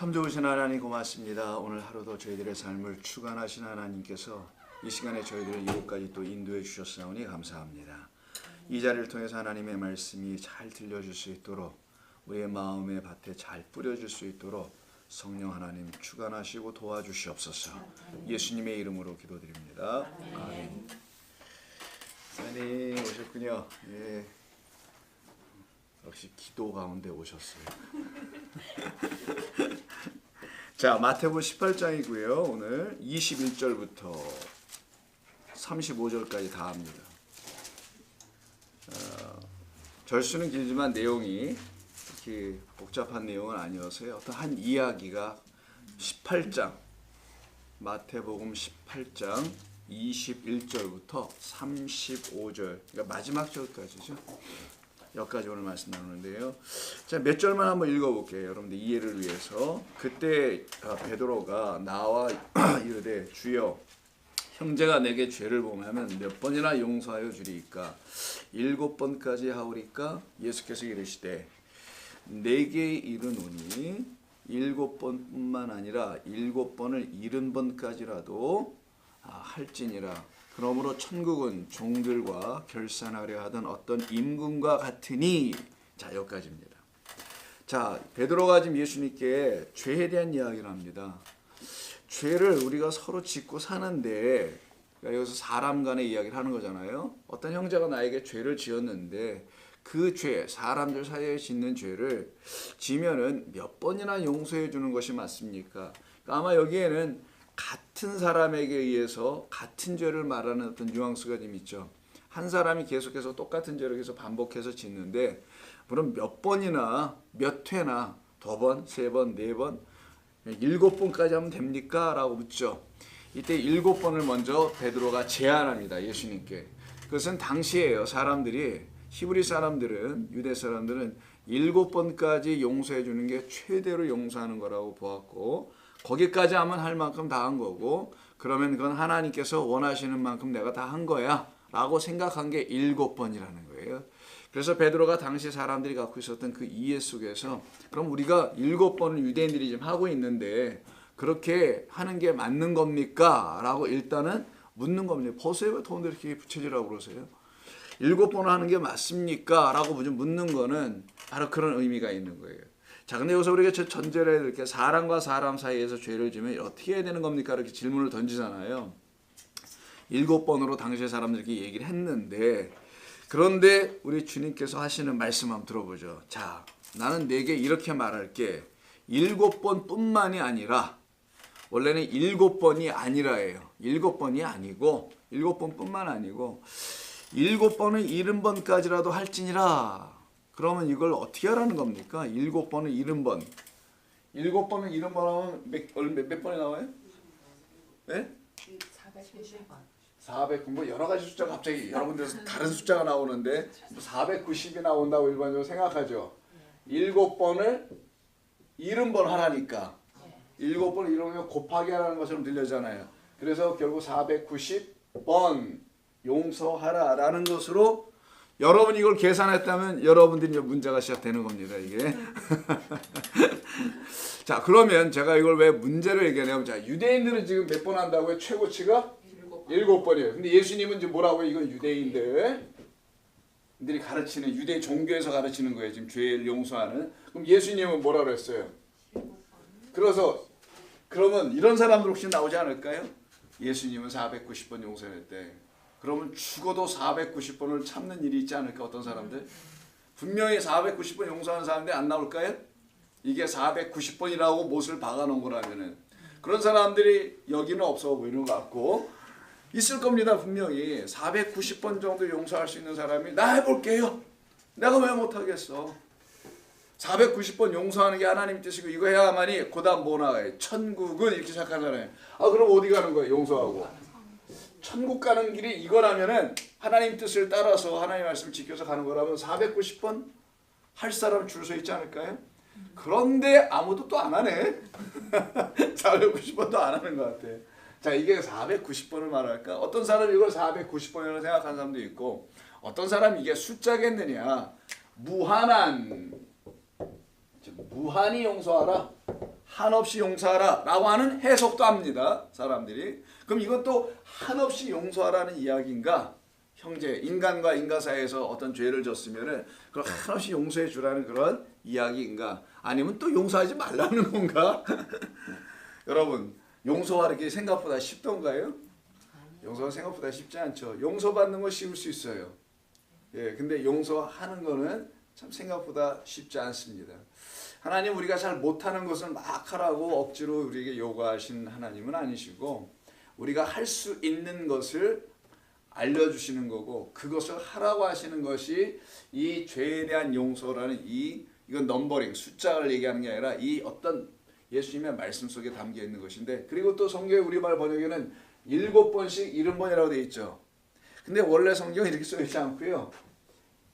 참 좋으신 하나님 고맙습니다. 오늘 하루도 저희들의 삶을 주관하신 하나님께서 이 시간에 저희들을 이곳까지 또 인도해 주셨사오니 감사합니다. 이 자리를 통해서 하나님의 말씀이 잘 들려줄 수 있도록 우리의 마음의 밭에 잘 뿌려질 수 있도록 성령 하나님 주관하시고 도와주시옵소서. 예수님의 이름으로 기도드립니다. 아멘. 사장님 오셨군요. 예. 역시 기도 가운데 오셨어요. 자, 마태복음 18장이고요. 오늘 21절부터 35절까지 다 합니다. 절수는 길지만 내용이 그렇게 복잡한 내용은 아니어서요. 어떤 한 이야기가 18장 마태복음 18장 21절부터 35절 그러니까 마지막 절까지죠. 여기까지 오늘 말씀 나누는데요. 자, 몇 절만 한번 읽어볼게요. 여러분들 이해를 위해서. 그때 베드로가 나와 이르되 주여 형제가 내게 죄를 범하면 몇 번이나 용서하여 주리이까 7번까지 하오리까 예수께서 이르시되 내게 이르노니 7번뿐만 아니라 7번을 70번까지라도 할지니라. 그러므로 천국은 종들과 결산하려 하던 어떤 임금과 같으니. 자, 여기까지입니다. 자, 베드로가 지금 예수님께 죄에 대한 이야기를 합니다. 죄를 우리가 서로 짓고 사는데, 그러니까 여기서 사람 간의 이야기를 하는 거잖아요. 어떤 형제가 나에게 죄를 지었는데 그 죄, 사람들 사이에 짓는 죄를 지면은 몇 번이나 용서해 주는 것이 맞습니까? 그러니까 아마 여기에는 같은 사람에게 의해서 같은 죄를 말하는 어떤 뉘앙스가 좀 있죠. 한 사람이 계속해서 똑같은 죄를 계속 반복해서 짓는데 물론 몇 번이나 몇 회나 두 번, 세 번, 네 번, 7번까지 하면 됩니까? 라고 묻죠. 이때 7번을 먼저 베드로가 제안합니다. 예수님께. 그것은 당시에요. 사람들이 히브리 사람들은 유대 사람들은 7번까지 용서해 주는 게 최대로 용서하는 거라고 보았고 거기까지 하면 할 만큼 다 한 거고 그러면 그건 하나님께서 원하시는 만큼 내가 다 한 거야 라고 생각한 게 7번이라는 거예요. 그래서 베드로가 당시 사람들이 갖고 있었던 그 이해 속에서 그럼 우리가 7번을 유대인들이 지금 하고 있는데 그렇게 하는 게 맞는 겁니까? 라고 일단은 묻는 겁니다. 보세요. 왜 돈을 이렇게 부채질하고 그러세요? 7번을 하는 게 맞습니까? 라고 묻는 거는 바로 그런 의미가 있는 거예요. 자, 근데 여기서 우리가 전제를 이렇게 사람과 사람 사이에서 죄를 지면 어떻게 해야 되는 겁니까? 이렇게 질문을 던지잖아요. 7번으로 당시의 사람들이 얘기를 했는데 그런데 우리 주님께서 하시는 말씀 한번 들어보죠. 자, 나는 내게 이렇게 말할게. 7번뿐만이 아니라 원래는 7번이 아니라예요. 7번이 아니고 7번뿐만 아니고 7번은 70번까지라도 할지니라. 그러면 이걸 어떻게 하라는 겁니까? 7번은 70번. 7번은 70번 하면 몇 번이 나와요? 네? 400. 뭐 여러 가지 숫자가 갑자기 여러분들에서 다른 숫자가 나오는데 490이 나온다고 일반적으로 생각하죠. 7번을 70번 하라니까. 7번을 이러면 곱하기 하라는 것처럼 들려잖아요. 그래서 결국 490번 용서하라라는 것으로 여러분이 이걸 계산했다면 여러분들이 이제 문제가 시작되는 겁니다. 이게. 자, 그러면 제가 이걸 왜 문제를 얘기하냐면 자, 유대인들은 지금 몇 번 한다고요? 최고치가 7번이에요. 근데 예수님은 지금 뭐라고요? 이건 유대인들이 가르치는 유대 종교에서 가르치는 거예요. 지금 죄를 용서하는. 그럼 예수님은 뭐라 그랬어요? 그러면 이런 사람들 혹시 나오지 않을까요? 예수님은 490번 용서했대. 그러면 죽어도 490번을 참는 일이 있지 않을까? 어떤 사람들? 분명히 490번 용서하는 사람들이 안 나올까요? 이게 490번이라고 못을 박아놓은 거라면은 그런 사람들이 여기는 없어 보이는 것 같고 있을 겁니다. 분명히 490번 정도 용서할 수 있는 사람이 나 해볼게요. 내가 왜 못하겠어? 490번 용서하는 게 하나님 뜻이고 이거 해야만이 그 다음 뭐 나와요? 천국은 이렇게 시작하잖아요. 그럼 어디 가는 거예요? 용서하고. 천국 가는 길이 이거라면은 하나님 뜻을 따라서 하나님 말씀을 지켜서 가는 거라면 490번 할 사람 줄 서 있지 않을까요? 그런데 아무도 또 안 하네. 490번도 안 하는 것 같아. 자, 이게 490번을 말할까? 어떤 사람이 이걸 490번이라고 생각하는 사람도 있고 어떤 사람이 이게 숫자겠느냐. 무한히 용서하라. 한없이 용서하라 라고 하는 해석도 합니다. 사람들이. 그럼 이것도 한없이 용서하라는 이야기인가? 형제, 인간과 인간 사이에서 어떤 죄를 졌으면은 그걸 한없이 용서해 주라는 그런 이야기인가? 아니면 또 용서하지 말라는 건가? 여러분, 용서하는 게 생각보다 쉽던가요? 용서가 생각보다 쉽지 않죠. 용서받는 건 쉬울 수 있어요. 예, 근데 용서하는 거는 참 생각보다 쉽지 않습니다. 하나님 우리가 잘 못하는 것을 막 하라고 억지로 우리에게 요구하신 하나님은 아니시고 우리가 할 수 있는 것을 알려주시는 거고 그것을 하라고 하시는 것이 이 죄에 대한 용서라는 이건 넘버링 숫자를 얘기하는 게 아니라 이 어떤 예수님의 말씀 속에 담겨 있는 것인데 그리고 또 성경의 우리말 번역에는 7번씩 70번이라고 되어 있죠. 근데 원래 성경은 이렇게 써 있지 않고요.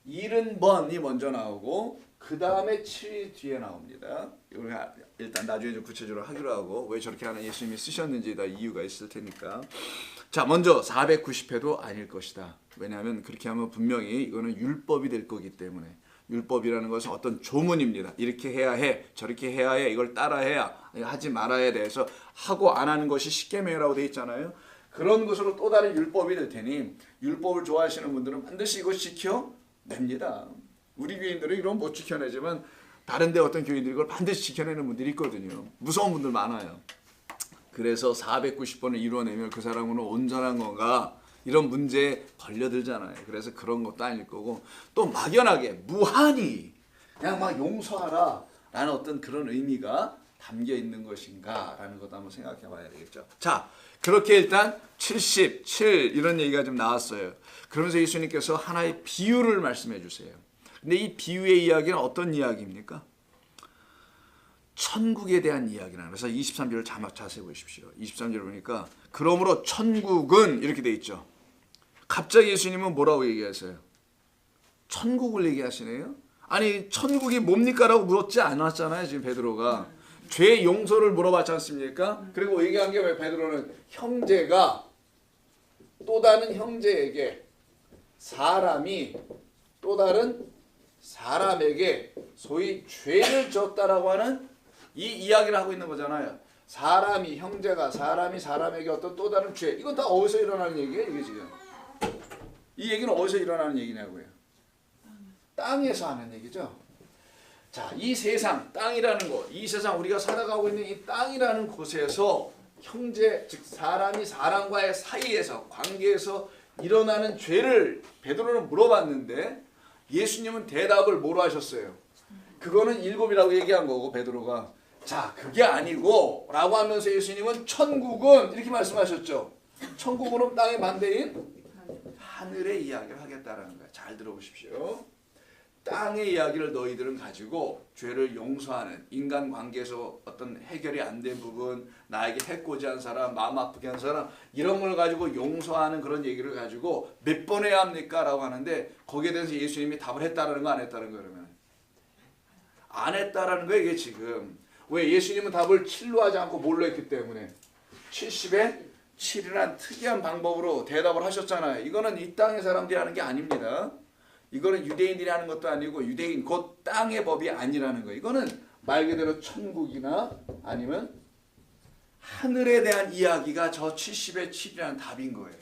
70번이 먼저 나오고 그 다음에 7이 뒤에 나옵니다. 우리가 일단 나중에 좀 구체적으로 하기로 하고 왜 저렇게 하나 예수님이 쓰셨는지 다 이유가 있을 테니까. 자, 먼저 490회도 아닐 것이다. 왜냐하면 그렇게 하면 분명히 이거는 율법이 될 거기 때문에. 율법이라는 것은 어떤 조문입니다. 이렇게 해야 해, 저렇게 해야 해, 이걸 따라해야, 하지 말아야 돼서 하고 안 하는 것이 십계명이라고 되어 있잖아요. 그런 것으로 또 다른 율법이 될 테니 율법을 좋아하시는 분들은 반드시 이것 지켜냅니다. 우리 교인들은 이런 못 지켜내지만 다른 데 어떤 교인들이 이걸 반드시 지켜내는 분들이 있거든요. 무서운 분들 많아요. 그래서 490번을 이루어내면 그 사람은 온전한 건가? 이런 문제에 걸려들잖아요. 그래서 그런 것도 아닐 거고 또 막연하게 무한히 그냥 막 용서하라 라는 어떤 그런 의미가 담겨 있는 것인가 라는 것도 한번 생각해 봐야 되겠죠. 자, 그렇게 일단 77 이런 얘기가 좀 나왔어요. 그러면서 예수님께서 하나의 비유를 말씀해 주세요. 근데 이 비유의 이야기는 어떤 이야기입니까? 천국에 대한 이야기나. 그래서 23절을 자세히 보십시오. 23절 보니까 그러므로 천국은 이렇게 돼 있죠. 갑자기 예수님은 뭐라고 얘기하세요? 천국을 얘기하시네요. 아니 천국이 뭡니까? 라고 물었지 않았잖아요. 지금 베드로가. 죄 용서를 물어봤지 않습니까? 그리고 얘기한 게 왜 베드로는 형제가 또 다른 형제에게 사람이 또 다른 사람에게 소위 죄를 졌다라고 하는 이 이야기를 하고 있는 거잖아요. 사람이 형제가 사람이 사람에게 어떤 또 다른 죄 이건 다 어디서 일어나는 얘기예요? 이게 지금 이 얘기는 어디서 일어나는 얘기냐고요? 땅에서 하는 얘기죠. 자, 이 세상 땅이라는 것, 이 세상 우리가 살아가고 있는 이 땅이라는 곳에서 형제 즉 사람이 사람과의 사이에서 관계에서 일어나는 죄를 베드로는 물어봤는데 예수님은 대답을 뭐로 하셨어요? 그거는 7이라고 얘기한 거고 베드로가 자 그게 아니고 라고 하면서 예수님은 천국은 이렇게 말씀하셨죠. 천국은 땅의 반대인 하늘의 이야기를 하겠다라는 거예요. 잘 들어보십시오. 땅의 이야기를 너희들은 가지고 죄를 용서하는 인간관계에서 어떤 해결이 안 된 부분 나에게 해코지한 사람 마음 아프게 한 사람 이런 걸 가지고 용서하는 그런 얘기를 가지고 몇 번 해야 합니까? 라고 하는데 거기에 대해서 예수님이 답을 했다는 거 안 했다는 거 그러면 안 했다라는 거예요. 이게 지금 왜 예수님은 답을 7로 하지 않고 뭘로 했기 때문에 70에 7이란 특이한 방법으로 대답을 하셨잖아요. 이거는 이 땅의 사람들이 하는 게 아닙니다. 이거는 유대인들이 하는 것도 아니고 유대인 곧 땅의 법이 아니라는 거예요. 이거는 말 그대로 천국이나 아니면 하늘에 대한 이야기가 저 70의 7이라는 답인 거예요.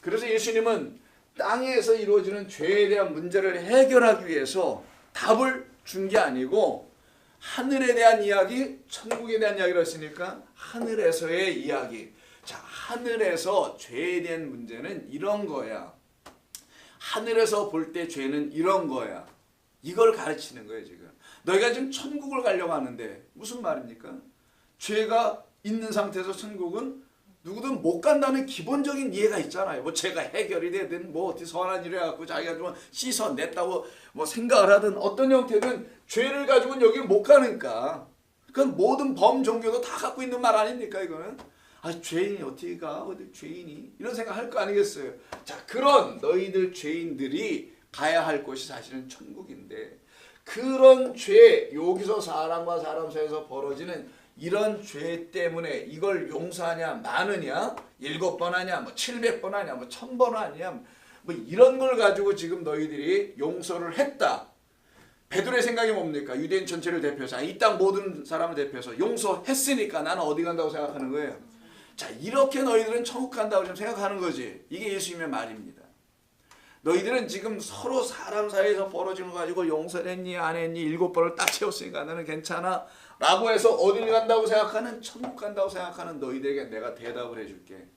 그래서 예수님은 땅에서 이루어지는 죄에 대한 문제를 해결하기 위해서 답을 준 게 아니고 하늘에 대한 이야기, 천국에 대한 이야기를 했으니까 하늘에서의 이야기. 자, 하늘에서 죄에 대한 문제는 이런 거야. 하늘에서 볼 때 죄는 이런 거야. 이걸 가르치는 거예요 지금. 너희가 지금 천국을 가려고 하는데 무슨 말입니까? 죄가 있는 상태에서 천국은 누구든 못 간다는 기본적인 이해가 있잖아요. 뭐 죄가 해결이 되든 뭐 어떻게 선한 일을 해갖고 자기가 좀 씻어냈다고 뭐 생각을 하든 어떤 형태든 죄를 가지고는 여기를 못 가니까. 그건 모든 범 종교도 다 갖고 있는 말 아닙니까 이거는? 아 죄인이 어떻게 가? 어디 죄인이? 이런 생각 할 거 아니겠어요? 자 그런 너희들 죄인들이 가야 할 곳이 사실은 천국인데 그런 죄 여기서 사람과 사람 사이에서 벌어지는 이런 죄 때문에 이걸 용서하냐 많으냐 7번 하냐 뭐 700번 하냐 뭐 1000번 하냐 뭐 이런 걸 가지고 지금 너희들이 용서를 했다. 베드로의 생각이 뭡니까? 유대인 전체를 대표해서 이 땅 모든 사람을 대표해서 용서했으니까 나는 어디 간다고 생각하는 거예요. 자, 이렇게 너희들은 천국 간다고 지금 생각하는 거지. 이게 예수님의 말입니다. 너희들은 지금 서로 사람 사이에서 벌어지는 거 가지고 용서를 했니 안 했니 7번을 딱 채웠으니까 나는 괜찮아 라고 해서 어딜 간다고 생각하는, 천국 간다고 생각하는 너희들에게 내가 대답을 해줄게.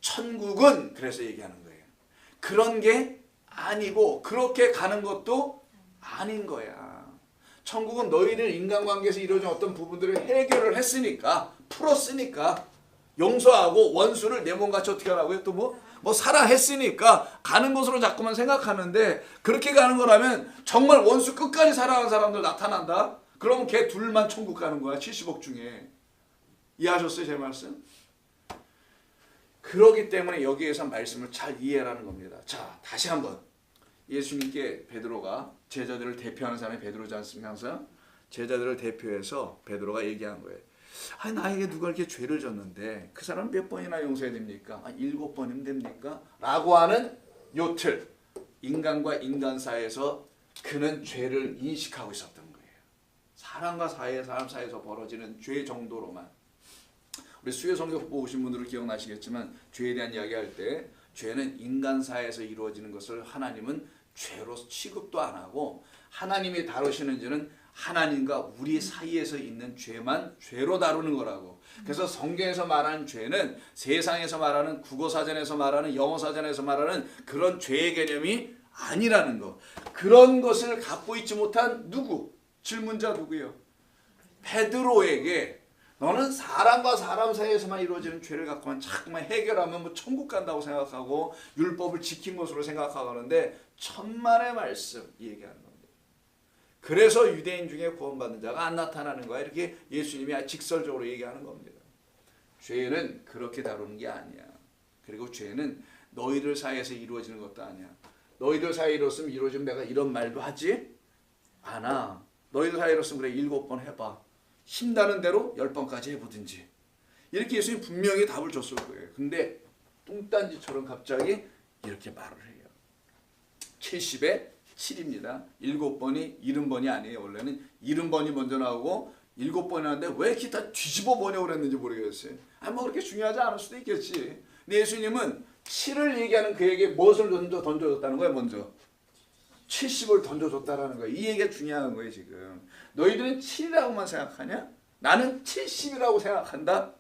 천국은, 그래서 얘기하는 거예요, 그런 게 아니고 그렇게 가는 것도 아닌 거야. 천국은 너희들 인간관계에서 이루어진 어떤 부분들을 해결을 했으니까, 풀었으니까, 용서하고 원수를 내 몸같이 어떻게 하라고요? 또 뭐 사라 했으니까 가는 곳으로 자꾸만 생각하는데, 그렇게 가는 거라면 정말 원수 끝까지 사랑하는 사람들 나타난다? 그러면 걔 둘만 천국 가는 거야. 70억 중에. 이해하셨어요? 제 말씀? 그러기 때문에 여기에서 말씀을 잘 이해하라는 겁니다. 자, 다시 한번. 예수님께 베드로가, 제자들을 대표하는 사람이 베드로지 않습니까? 항상 제자들을 대표해서 베드로가 얘기한 거예요. 아니, 나에게 누가 이렇게 죄를 졌는데 그 사람 몇 번이나 용서해야 됩니까? 7번이면 됩니까? 라고 하는 요 틀, 인간과 인간 사이에서 그는 죄를 인식하고 있었던 거예요. 사람과 사람 사이에서 벌어지는 죄 정도로만. 우리 수요 성경 보신 분들은 기억나시겠지만, 죄에 대한 이야기할 때 죄는 인간 사이에서 이루어지는 것을 하나님은 죄로 취급도 안 하고, 하나님이 다루시는 죄는 하나님과 우리 사이에서 있는 죄만 죄로 다루는 거라고. 그래서 성경에서 말하는 죄는 세상에서 말하는, 국어사전에서 말하는, 영어사전에서 말하는 그런 죄의 개념이 아니라는 거. 그런 것을 갖고 있지 못한 누구? 질문자 누구요? 베드로에게 너는 사람과 사람 사이에서만 이루어지는 죄를 갖고만 자꾸만 해결하면 뭐 천국 간다고 생각하고 율법을 지킨 것으로 생각하고 하는데, 천만의 말씀 얘기하는 겁니다. 그래서 유대인 중에 구원받는 자가 안 나타나는 거야. 이렇게 예수님이 직설적으로 얘기하는 겁니다. 죄는 그렇게 다루는 게 아니야. 그리고 죄는 너희들 사이에서 이루어지는 것도 아니야. 너희들 사이에 이루어지면 내가 이런 말도 하지 않아. 너희들 사이에 이루어지면 그래 7번 해봐. 힘나는 대로 10번까지 해보든지. 이렇게 예수님이 분명히 답을 줬을 거예요. 근데 뚱딴지처럼 갑자기 이렇게 말을 해요. 70에 7입니다. 7번이 70번이 아니에요. 원래는 70번이 먼저 나오고 7번이 나왔는데 왜 이렇게 다 뒤집어 번역을 했는지 모르겠어요. 뭐 그렇게 중요하지 않을 수도 있겠지. 근데 예수님은 7을 얘기하는 그에게 무엇을 던져줬다는 거예요? 먼저 70을 던져줬다는 거예요. 이 얘기가 중요한 거예요. 지금 너희들은 7이라고만 생각하냐? 나는 70이라고 생각한다.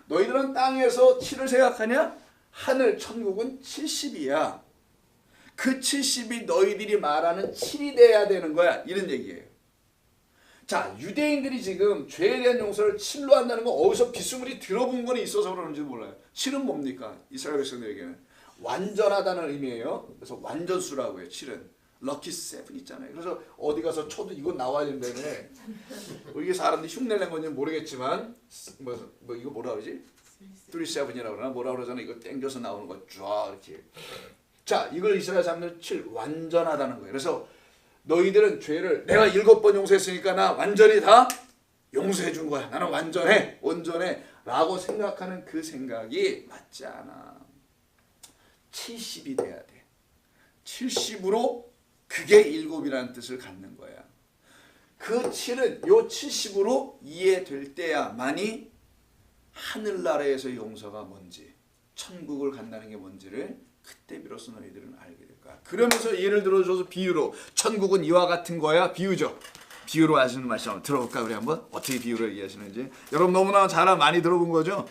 너희들은 땅에서 7을 생각하냐? 하늘 천국은 70이야. 그 70이 너희들이 말하는 7이 돼야 되는 거야. 이런 얘기예요. 자, 유대인들이 지금 죄에 대한 용서를 7로 한다는 건 어디서 비스무리 들어본 건 있어서 그러는지도 몰라요. 7은 뭡니까? 이스라엘 백성들에게는 완전하다는 의미예요. 그래서 완전수라고 해요. 7은 럭키 세븐 있잖아요. 그래서 어디 가서 쳐도 이거 나와야 된다며. 이게 사람들이 흉내낸 건지 모르겠지만 뭐 이거 뭐라 그러지? 37이라고 그러나 뭐라 그러잖아. 이거 땡겨서 나오는 거 쫙 이렇게. 자, 이걸 이스라엘 사람들 7 완전하다는 거예요. 그래서 너희들은 죄를 내가 7번 용서했으니까 나 완전히 다 용서해 준 거야. 나는 완전해, 온전해 라고 생각하는 그 생각이 맞지 않아. 70이 돼야 돼. 70으로 그게 7이라는 뜻을 갖는 거야. 그 7은 요 70으로 이해될 때야만이 하늘나라에서 용서가 뭔지, 천국을 간다는 게 뭔지를 그때 비로소 너희들은 알게 될 거야. 그러면서 예를 들어줘서 비유로, 천국은 이와 같은 거야. 비유죠. 비유로 하시는 말씀 한번 들어볼까? 우리 한번 어떻게 비유로 얘기하시는지. 여러분 너무나 잘 많이 들어본 거죠.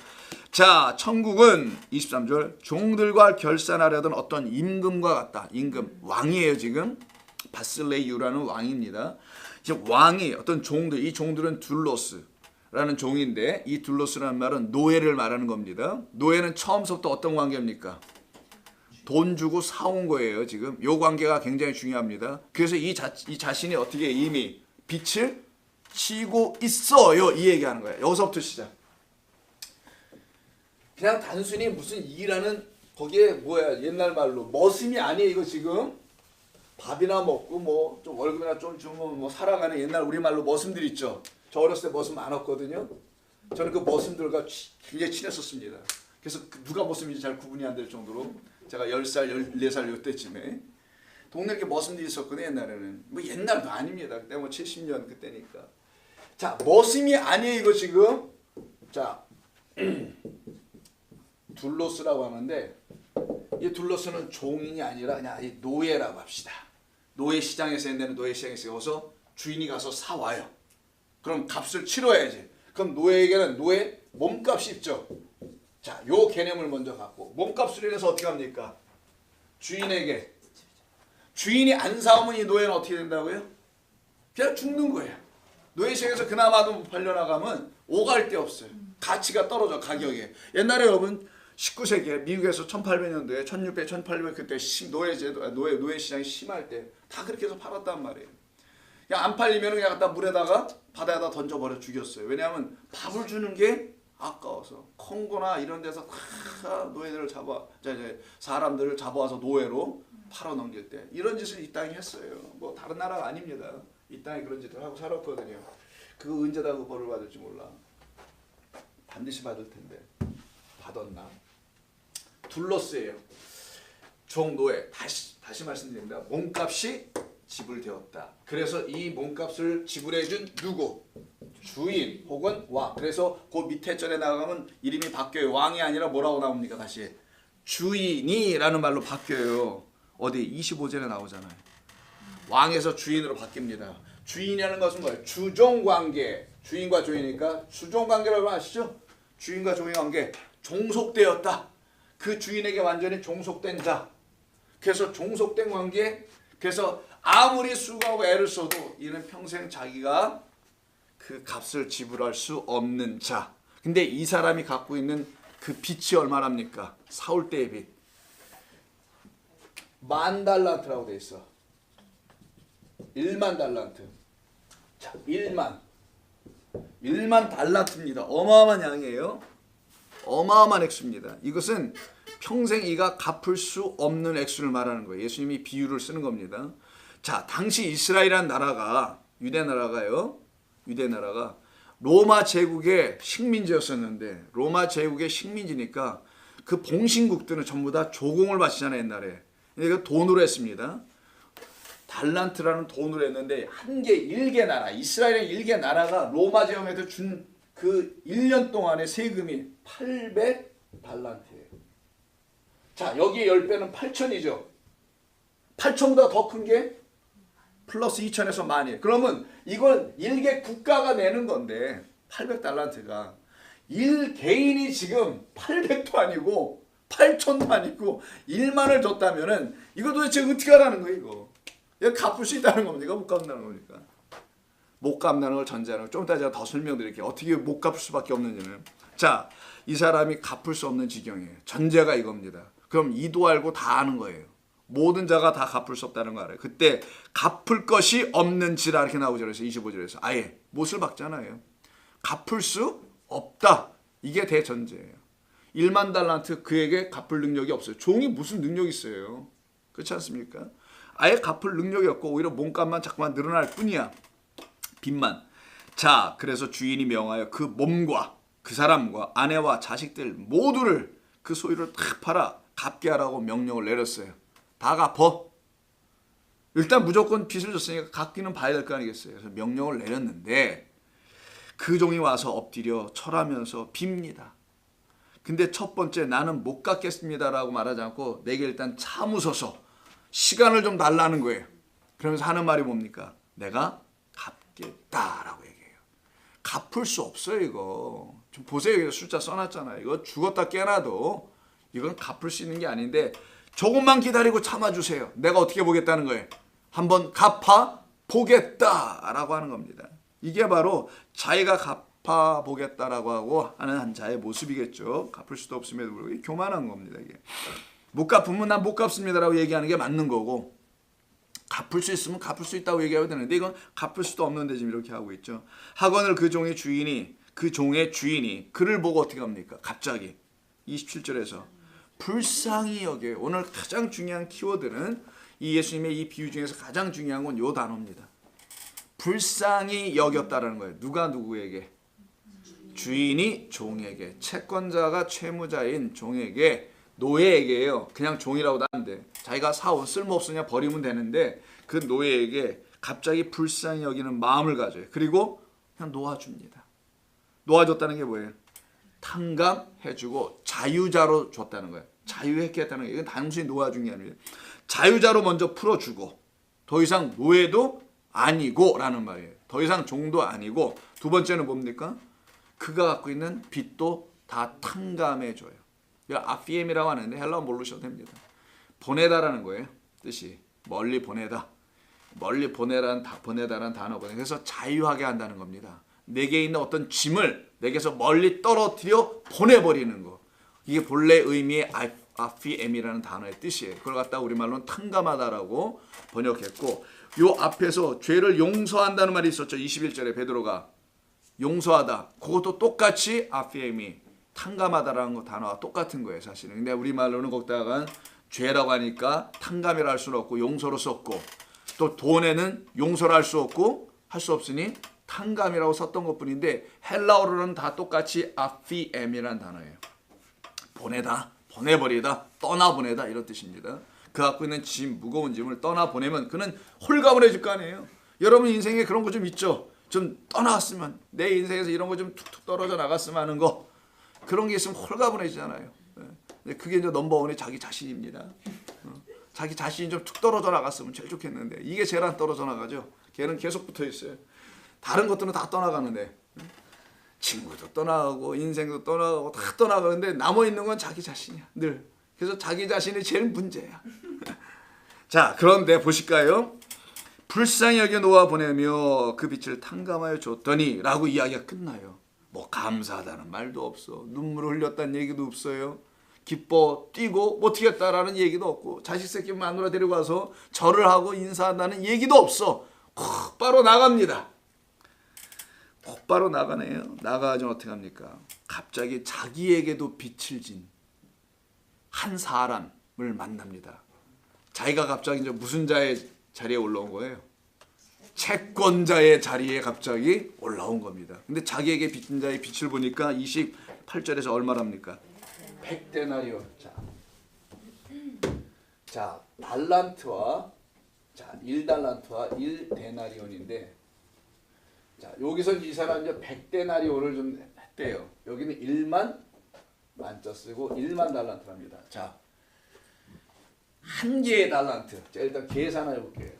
자, 천국은 23절 종들과 결산하려던 어떤 임금과 같다. 임금, 왕이에요. 지금 바실레이유라는 왕입니다. 이제 왕이 어떤 종들, 이 종들은 둘로스라는 종인데, 이 둘로스라는 말은 노예를 말하는 겁니다. 노예는 처음부터 어떤 관계입니까? 돈 주고 사온 거예요. 지금 이 관계가 굉장히 중요합니다. 그래서 이 자신이 어떻게 이미 빚을 지고 있어요. 이 얘기하는 거예요. 여기서부터 시작. 그냥 단순히 무슨 일하는 거기에 뭐야, 옛날 말로 머슴이 아니에요. 이거 지금 밥이나 먹고 뭐 좀 월급이나 좀 주면 뭐 살아가는 옛날 우리말로 머슴들 있죠. 저 어렸을 때 머슴 많았거든요. 저는 그 머슴들과 굉장히 친했었습니다. 그래서 누가 머슴인지 잘 구분이 안 될 정도로 제가 10살, 14살 이때쯤에. 동네 이렇게 머슴들이 있었거든요. 옛날에는. 뭐 옛날도 아닙니다. 그때 뭐 70년 그때니까. 자, 머슴이 아니에요 이거 지금. 자, 둘로스라고 하는데 이 둘로스는 종인이 아니라 그냥 이 노예라고 합시다. 노예 시장에서 옛날에 노예 시장에서 여기서 주인이 가서 사 와요. 그럼 값을 치러야지. 그럼 노예에게는 노예 몸값이 있죠. 자, 요 개념을 먼저 갖고 몸값으로 인해서 어떻게 합니까? 주인에게 주인이 안 사오면 이 노예는 어떻게 된다고요? 그냥 죽는 거예요. 노예 시장에서 그나마도 못 팔려나가면 오갈 데 없어요. 가치가 떨어져 가격에. 옛날에 여러분 19세기에 미국에서 1800년도에 1600, 1800 그때 노예 시장이 심할 때 다 그렇게 해서 팔았단 말이에요. 그냥 안 팔리면 그냥 갖다 물에다가 바다에다 던져버려 죽였어요. 왜냐하면 밥을 주는 게 아까워서 콩고나 이런 데서 다 노예들을 사람들을 잡아와서 노예로 팔아 넘길 때 이런 짓을 이 땅이 했어요. 뭐 다른 나라가 아닙니다. 이 땅이 그런 짓을 하고 살았거든요. 그거 언제다 그 벌을 받을지 몰라. 반드시 받을 텐데 받았나? 둘로스예요. 종노예 다시 말씀드립니다. 몸값이 지불되었다. 그래서 이 몸값을 지불해준 누구? 주인 혹은 왕. 그래서 그 밑에 절에 나가면 이름이 바뀌어요. 왕이 아니라 뭐라고 나옵니까? 다시 주인이라는 말로 바뀌어요. 어디 25절에 나오잖아요. 왕에서 주인으로 바뀝니다. 주인이라는 것은 뭐예요? 주종관계. 주인과 종이니까 주종관계라고 아시죠? 주인과 종의 관계. 종속되었다. 그 주인에게 완전히 종속된 자. 그래서 종속된 관계. 그래서 아무리 수고하고 애를 써도 이는 평생 자기가 그 값을 지불할 수 없는 자. 근데 이 사람이 갖고 있는 그 빚이 얼마랍니까? 사올 때의 빚. 10,000달란트라고 돼 있어. 10,000달란트. 자, 1만 달란트입니다. 어마어마한 양이에요. 어마어마한 액수입니다. 이것은 평생 이가 갚을 수 없는 액수를 말하는 거예요. 예수님이 비유를 쓰는 겁니다. 자, 당시 이스라엘이라는 나라가 유대 나라가 로마 제국의 식민지였었는데 로마 제국의 식민지니까 그 봉신국들은 전부 다 조공을 바치잖아요. 옛날에. 그러니까 돈으로 했습니다. 달란트라는 돈으로 했는데 일개 나라, 이스라엘의 일개 나라가 로마 제국에서 준 그 1년 동안의 세금이 800달란트예요. 자, 여기에 10배는 8,000이죠. 8,000보다 더 큰 게 플러스 2,000에서 만이에요. 그러면 이건 일개 국가가 내는 건데 800달란트가 개인이 지금 800도 아니고 8,000도 아니고 1만을 줬다면은 이거 도대체 어떻게 하라는 거예요, 이거. 이거 갚을 수 있다는 겁니까? 못 갚는다는 겁니까? 못 갚는다는 걸 전제하는 거. 좀 이따 제가 더 설명드릴게요. 어떻게 못 갚을 수밖에 없는지는. 자, 이 사람이 갚을 수 없는 지경이에요. 전제가 이겁니다. 그럼 이도 알고 다 아는 거예요. 모든 자가 다 갚을 수 없다는 거 알아요. 그때 갚을 것이 없는지라 이렇게 나오죠. 그래서 25절에서 아예 못을 박잖아요. 갚을 수 없다. 이게 대전제예요. 10,000달란트 그에게 갚을 능력이 없어요. 종이 무슨 능력이 있어요. 그렇지 않습니까? 아예 갚을 능력이 없고 오히려 몸값만 자꾸만 늘어날 뿐이야. 빚만. 자, 그래서 주인이 명하여 그 몸과 그 사람과 아내와 자식들 모두를 그 소유를 다 팔아 갚게 하라고 명령을 내렸어요. 다 갚어. 일단 무조건 빚을 줬으니까 갚기는 봐야 될 거 아니겠어요. 그래서 명령을 내렸는데 그 종이 와서 엎드려 철하면서 빕니다. 근데 첫 번째 나는 못 갚겠습니다라고 말하지 않고 내게 일단 참으소서 시간을 좀 달라는 거예요. 그러면서 하는 말이 뭡니까? 내가 갚겠다라고 얘기해요. 갚을 수 없어요, 이거. 좀 보세요. 여기 숫자 써놨잖아요. 이거 죽었다 깨나도 이건 갚을 수 있는 게 아닌데 조금만 기다리고 참아주세요. 내가 어떻게 보겠다는 거예요? 한번 갚아 보겠다라고 하는 겁니다. 이게 바로 자기가 갚아 보겠다라고 하고 하는 한 자의 모습이겠죠. 갚을 수도 없음에도 불구하고 교만한 겁니다. 이게. 못 갚으면 난 못 갚습니다라고 얘기하는 게 맞는 거고 갚을 수 있으면 갚을 수 있다고 얘기해야 되는데 이건 갚을 수도 없는데 지금 이렇게 하고 있죠. 하거늘 그 종의 주인이 그를 보고 어떻게 합니까? 갑자기 27절에서 불쌍히 여겨요. 오늘 가장 중요한 키워드는 이 예수님의 이 비유 중에서 가장 중요한 건 이 단어입니다. 불쌍히 여겼다라는 거예요. 누가 누구에게? 주인이 종에게, 채권자가 채무자인 종에게 노예에게요. 그냥 종이라고도 안 돼. 자기가 사온 쓸모없으냐 버리면 되는데 그 노예에게 갑자기 불쌍히 여기는 마음을 가져요. 그리고 그냥 놓아줍니다. 놓아줬다는 게 뭐예요? 탕감해주고 자유자로 줬다는 거예요. 자유했게 했다는 거예요. 이건 단순히 놓아준 게 아니에요. 자유자로 먼저 풀어주고 더 이상 노예도 아니고 라는 말이에요. 더 이상 종도 아니고 두 번째는 뭡니까? 그가 갖고 있는 빚도 다 탕감해줘요. 아피엠이라고 하는데 헬라어 모르셔도 됩니다. 보내다라는 거예요. 뜻이 멀리 보내다. 멀리 보내다라는 단어거든요. 그래서 자유하게 한다는 겁니다. 내게 있는 어떤 짐을 내게서 멀리 떨어뜨려 보내버리는 거. 이게 본래 의미의 아피엠이라는 단어의 뜻이에요. 그걸 갖다 우리말로는 탕감하다라고 번역했고 요 앞에서 죄를 용서한다는 말이 있었죠. 21절에 베드로가 용서하다. 그것도 똑같이 아피엠이 탕감하다라는 거 단어와 똑같은 거예요. 사실은. 근데 우리말로는 거기다가 죄라고 하니까 탕감이라 할 수는 없고 용서로 썼고 또 돈에는 용서를 할 수 없고 할 수 없으니 탕감이라고 썼던 것뿐인데 헬라어로는 다 똑같이 아피엠이라는 단어예요. 보내다, 보내버리다, 떠나보내다 이런 뜻입니다. 그 갖고 있는 짐, 무거운 짐을 떠나보내면 그는 홀가분해질 거 아니에요. 여러분 인생에 그런 거 좀 있죠. 좀 떠나왔으면 내 인생에서 이런 거 좀 툭툭 떨어져 나갔으면 하는 거 그런 게 있으면 홀가분해지잖아요. 그게 이제 넘버원이 자기 자신입니다. 자기 자신이 좀 툭 떨어져 나갔으면 제일 좋겠는데 이게 제일 안 떨어져 나가죠. 걔는 계속 붙어 있어요. 다른 것들은 다 떠나가는데 친구도 떠나가고 인생도 떠나가고 다 떠나가는데 남아있는 건 자기 자신이야. 늘. 그래서 자기 자신이 제일 문제야. 자, 그런데 보실까요? 불쌍히 여겨 놓아 보내며 그 빛을 탕감하여 줬더니 라고 이야기가 끝나요. 뭐 감사하다는 말도 없어. 눈물을 흘렸다는 얘기도 없어요. 기뻐 뛰고 못 튀겠다라는 얘기도 없고 자식 새끼 마누라 데리고 와서 절을 하고 인사한다는 얘기도 없어. 곧바로 나갑니다. 곧바로 나가네요. 나가면 어떻게 합니까? 갑자기 자기에게도 빛을 진 한 사람을 만납니다. 자기가 갑자기 이제 무슨 자의 자리에 올라온 거예요? 채권자의 자리에 갑자기 올라온 겁니다. 근데 자기에게 빚진 자의 빛을 보니까 28절에서 얼마랍니까? 100데나리온. 자, 달란트와 1달란트와 1데나리온인데 자, 여기서 이 사람이 이제 100데나리온을 좀 했대요. 여기는 1만 만자 쓰고 1만 달란트랍니다. 자, 한 개의 달란트. 자, 일단 계산해 볼게요.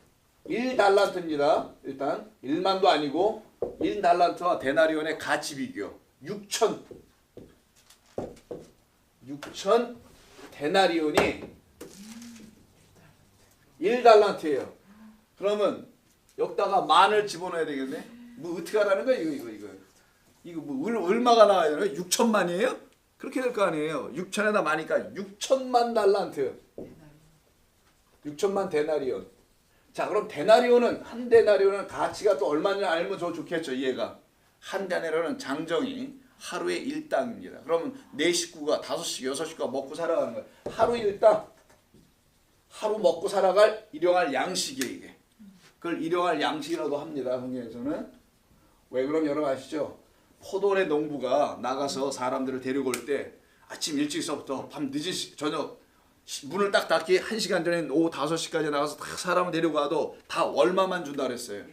1달란트입니다. 일단 1만도 아니고 1달란트와 데나리온의 가치 비교. 6천 데나리온이 1달란트예요. 그러면 여기다가 만을 집어넣어야 되겠네. 뭐 어떻게 하라는 거야? 이거 뭐 얼마가 나와야 되나요? 6천만이에요? 그렇게 될 거 아니에요. 6천에다 마니까 6천만 달란트. 6천만 데나리온. 자, 그럼 데나리온은 한 데나리온은 가치가 또 얼마냐 알면 더 좋겠죠. 이해가. 한 데나리온은 장정이 하루에 일당입니다. 그러면 내 식구가 5식, 6식구가 먹고 살아가는 거예요. 하루 일당. 하루 먹고 살아갈 일용할 양식이에요. 이게. 그걸 일용할 양식이라고 합니다. 성경에서는. 왜 그럼 여러분 아시죠? 포도원의 농부가 나가서 사람들을 데리고 올 때 아침 일찍서부터 밤 늦은 저녁 문을 딱 닫기 1시간 전에 오후 5시까지 나가서 다 사람을 데리고 가도 다 얼마만 준다 그랬어요?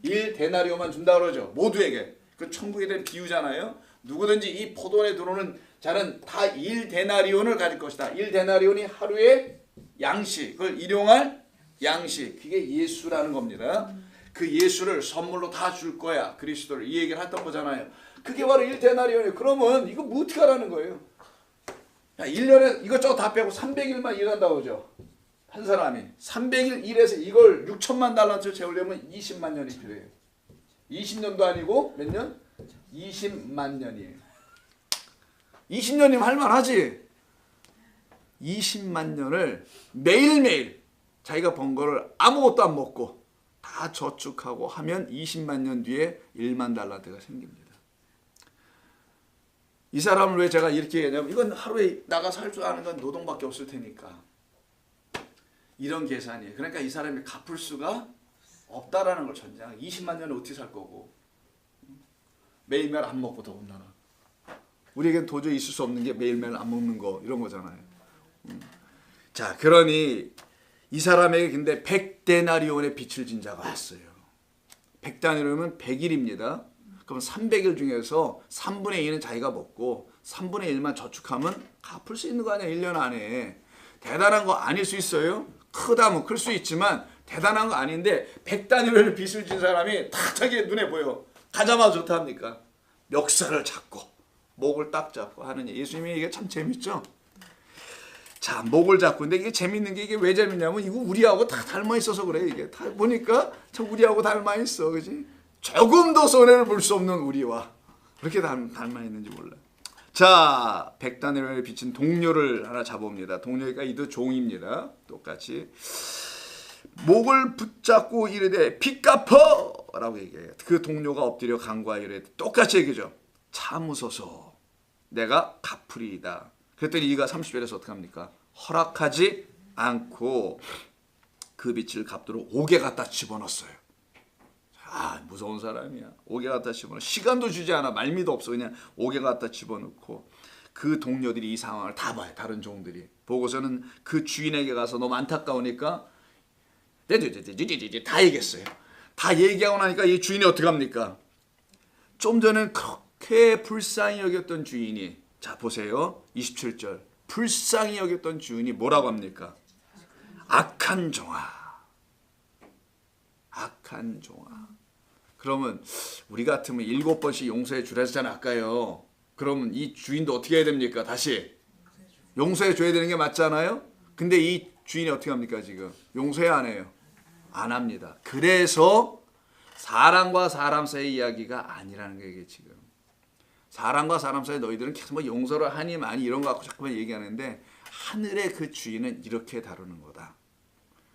1데나리온만 준다 그러죠. 모두에게. 그 천국에 대한 비유잖아요. 누구든지 이 포도원에 들어오는 자는 다 1데나리온을 가질 것이다. 1데나리온이 하루의 양식, 그걸 일용할 양식. 그게 예수라는 겁니다. 그 예수를 선물로 다 줄 거야. 그리스도를. 이 얘기를 했던 거잖아요. 그게 바로 1데나리온이에요. 그러면 이거 뭐 어떻게 하라는 거예요? 야, 1년에 이것저것 다 빼고 300일만 일한다고 그러죠. 한 사람이. 300일 일해서 이걸 6천만 달란트를 채우려면 20만 년이 필요해요. 20년도 아니고 몇 년? 20만 년이에요. 20년이면 할만하지. 20만 년을 매일매일 자기가 번 거를 아무것도 안 먹고 다 저축하고 하면 20만 년 뒤에 1만 달란트가 생깁니다. 이 사람을 왜 제가 이렇게 얘기하냐면 이건 하루에 나가서 할 줄 아는 건 노동밖에 없을 테니까. 이런 계산이에요. 그러니까 이 사람이 갚을 수가 없다라는 걸 전제하고 20만 년을 어떻게 살 거고 매일매일 안 먹고 더군다나 우리에겐 도저히 있을 수 없는 게 매일매일 안 먹는 거 이런 거잖아요. 자, 그러니 이 사람에게 근데 100데나리온의 빚을 진 자가 왔어요. 100데나리온이면 100일입니다. 그럼 300일 중에서 3분의 2는 자기가 먹고 3분의 1만 저축하면 갚을 수 있는 거 아니야, 1년 안에. 대단한 거 아닐 수 있어요. 크다면 클 수 있지만 대단한 거 아닌데 100데나리온의 빚을 진 사람이 다 자기 눈에 보여. 가자마자 좋다 합니까? 멱살을 잡고 목을 딱 잡고 하는 예수님이 이게 참 재밌죠. 자, 목을 잡고. 근데 이게 재밌는 게 이게 왜 재밌냐면 이거 우리하고 다 닮아 있어서 그래. 이게 다 보니까 참 우리하고 닮아 있어, 그지? 조금도 손해를 볼 수 없는 우리와 그렇게 닮아 있는지 몰라. 자, 100데나리온을 빚진 동료를 하나 잡아옵니다. 동료가 이도 종입니다. 똑같이 목을 붙잡고 이르되 빚 갚어! 라고 얘기해요. 그 동료가 엎드려 간구하여 똑같이 얘기죠. 참으소서 내가 갚으리이다. 그랬더니 이가 30절에서 어떻게 합니까? 허락하지 않고 그 빚을 갚도록 옥에 갖다 집어넣었어요. 아, 무서운 사람이야. 옥에 갖다 집어넣어. 시간도 주지 않아. 말미도 없어. 그냥 옥에 갖다 집어넣고 그 동료들이 이 상황을 다 봐요. 다른 종들이. 보고서는 그 주인에게 가서 너무 안타까우니까 다 얘기했어요. 다 얘기하고 나니까 이 주인이 어떻게 합니까? 좀 전에 그렇게 불쌍히 여겼던 주인이, 자 보세요. 27절. 불쌍히 여겼던 주인이 뭐라고 합니까? 악한 종아. 악한 종아. 그러면 우리 같으면 7번씩 용서해 주라 했잖아 아까요. 그러면 이 주인도 어떻게 해야 됩니까? 다시 용서해 줘야 되는 게 맞잖아요. 근데 이 주인이 어떻게 합니까? 지금 용서해 안 해요? 안 합니다. 그래서 사람과 사람 사이의 이야기가 아니라는 거예요. 지금 사람과 사람 사이 너희들은 계속 뭐 용서를 하니 많이 이런 거 갖고 자꾸만 얘기하는데 하늘의 그 주인은 이렇게 다루는 거다.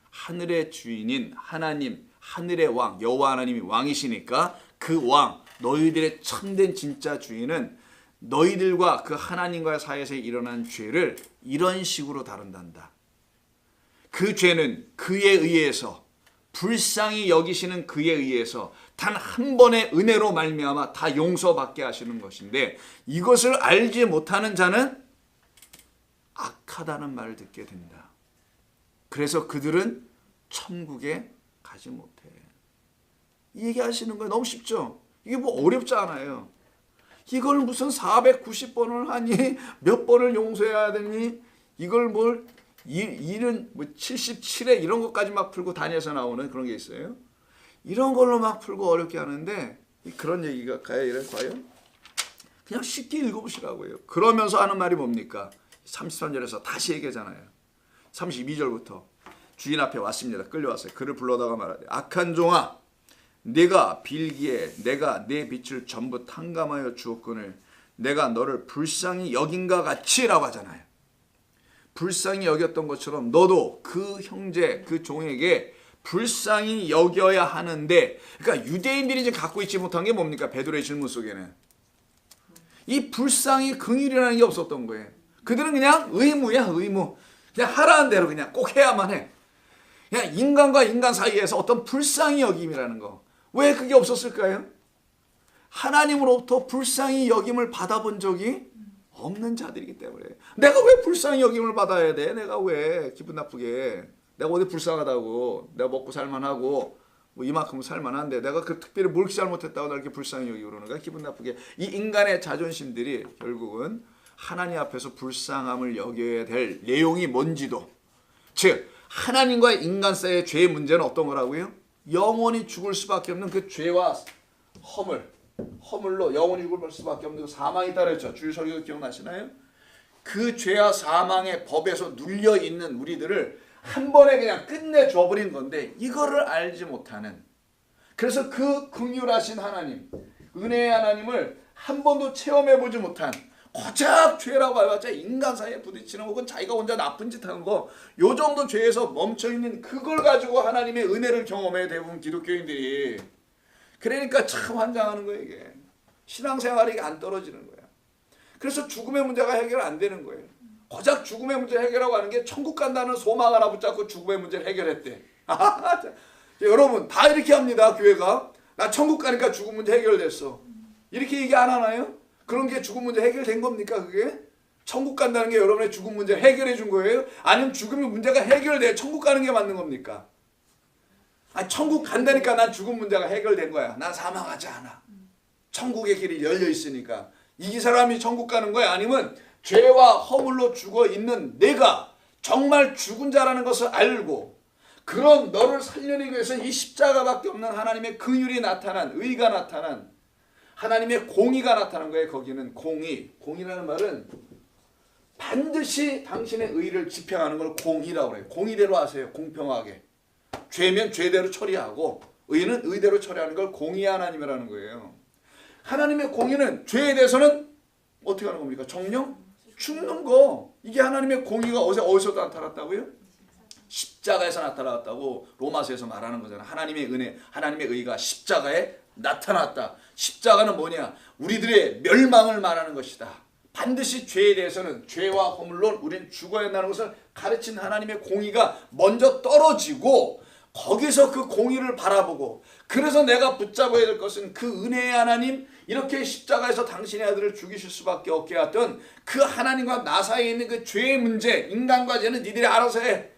하늘의 주인인 하나님, 하늘의 왕 여호와 하나님이 왕이시니까 그 왕, 너희들의 참된 진짜 주인은 너희들과 그 하나님과의 사이에서 일어난 죄를 이런 식으로 다룬단다. 그 죄는 그에 의해서, 불쌍히 여기시는 그에 의해서 단 한 번의 은혜로 말미암아 다 용서받게 하시는 것인데, 이것을 알지 못하는 자는 악하다는 말을 듣게 된다. 그래서 그들은 천국에 가지 못해. 이 얘기하시는 거예요. 너무 쉽죠? 이게 뭐 어렵지 않아요. 이걸 무슨 490번을 하니, 몇 번을 용서해야 되니, 이걸 뭘 일은 뭐 77회 이런 것까지 막 풀고 다녀서 나오는 그런 게 있어요. 이런 걸로 막 풀고 어렵게 하는데, 그런 얘기가 과연? 그냥 쉽게 읽어보시라고요. 그러면서 하는 말이 뭡니까? 33절에서 다시 얘기하잖아요. 32절부터 주인 앞에 왔습니다. 끌려왔어요. 그를 불러다가 말하되 악한 종아, 내가 빌기에 내가 내 빚을 전부 탕감하여 주었거늘 내가 너를 불쌍히 여긴가 같이 라고 하잖아요. 불쌍히 여겼던 것처럼 너도 그 형제, 그 종에게 불쌍히 여겨야 하는데, 그러니까 유대인들이 지금 갖고 있지 못한 게 뭡니까? 베드로의 질문 속에는 이 불쌍히 긍휼이라는 게 없었던 거예요. 그들은 그냥 의무야, 의무. 그냥 하라는 대로 그냥 꼭 해야만 해. 그냥 인간과 인간 사이에서 어떤 불쌍히 여김이라는 거. 왜 그게 없었을까요? 하나님으로부터 불쌍히 여김을 받아본 적이 없는 자들이기 때문에. 내가 왜 불쌍히 여김을 받아야 돼? 내가 왜 기분 나쁘게? 내가 어디 불쌍하다고? 내가 먹고 살만하고 뭐 이만큼 살만한데 내가 그 특별히 뭘 잘못했다고 나 이렇게 불쌍히 여기고 그러는가? 기분 나쁘게. 이 인간의 자존심들이 결국은 하나님 앞에서 불쌍함을 여겨야 될 내용이 뭔지도, 즉 하나님과 인간 사이의 죄의 문제는 어떤 거라고요? 영원히 죽을 수밖에 없는 그 죄와 허물로 영원히 죽을 수밖에 없는 그 사망이 따르죠. 주일 설교 기억나시나요? 그 죄와 사망의 법에서 눌려 있는 우리들을 한 번에 그냥 끝내줘버린 건데, 이거를 알지 못하는, 그래서 그 긍휼하신 하나님, 은혜의 하나님을 한 번도 체험해보지 못한, 고작 죄라고 해봤자 인간 사이에 부딪히는 혹은 자기가 혼자 나쁜 짓 하는 거, 요 정도 죄에서 멈춰있는 그걸 가지고 하나님의 은혜를 경험해 대부분 기독교인들이. 그러니까 참 환장하는 거예요. 이게 신앙생활이 안 떨어지는 거야. 그래서 죽음의 문제가 해결 안 되는 거예요. 고작 죽음의 문제 해결하고 하는 게 천국 간다는 소망 하나 붙잡고 죽음의 문제를 해결했대. 여러분 다 이렇게 합니다. 교회가 나 천국 가니까 죽음 문제 해결됐어, 이렇게 얘기 안 하나요? 그런 게 죽음 문제 해결된 겁니까 그게? 천국 간다는 게 여러분의 죽음 문제 해결해 준 거예요? 아니면 죽음의 문제가 해결돼 천국 가는 게 맞는 겁니까? 아, 천국 간다니까 난 죽음 문제가 해결된 거야. 난 사망하지 않아. 천국의 길이 열려 있으니까. 이 사람이 천국 가는 거야? 아니면 죄와 허물로 죽어 있는 내가 정말 죽은 자라는 것을 알고 그런 너를 살려내기 위해서 이 십자가밖에 없는 하나님의 긍휼이 나타난, 의가 나타난, 하나님의 공의가 나타난 거예요. 거기는 공의. 공의라는 말은 반드시 당신의 의를 집행하는 걸 공의라고 그래요. 공의대로 하세요. 공평하게. 죄면 죄대로 처리하고 의는 의대로 처리하는 걸 공의 하나님이라는 거예요. 하나님의 공의는 죄에 대해서는 어떻게 하는 겁니까? 정령? 죽는 거. 이게 하나님의 공의가 어디서 나타났다고요? 십자가에서 나타났다고 로마서에서 말하는 거잖아요. 하나님의 은혜, 하나님의 의가 십자가에 나타났다. 십자가는 뭐냐? 우리들의 멸망을 말하는 것이다. 반드시 죄에 대해서는 죄와 허물로 우리는 죽어야 한다는 것을 가르친 하나님의 공의가 먼저 떨어지고 거기서 그 공의를 바라보고 그래서 내가 붙잡아야 될 것은 그 은혜의 하나님 이렇게 십자가에서 당신의 아들을 죽이실 수밖에 없게 했던 그 하나님과 나 사이에 있는 그 죄의 문제 인간과 죄는 니들이 알아서 해.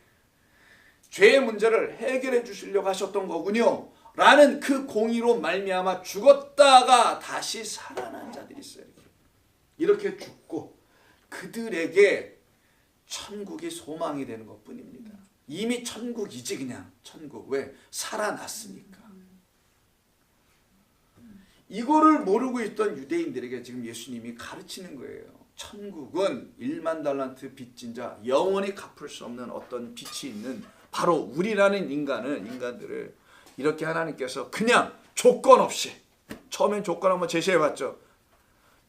죄의 문제를 해결해 주시려고 하셨던 거군요. 라는 그 공의로 말미암아 죽었다가 다시 살아난 자들이 있어요. 이렇게 죽고 그들에게 천국이 소망이 되는 것뿐입니다. 이미 천국이지 그냥 천국. 왜? 살아났으니까. 이거를 모르고 있던 유대인들에게 지금 예수님이 가르치는 거예요. 천국은 1만 달란트 빚진 자 영원히 갚을 수 없는 어떤 빚이 있는 바로 우리라는 인간들을 이렇게 하나님께서 그냥 조건 없이 처음엔 조건 한번 제시해봤죠.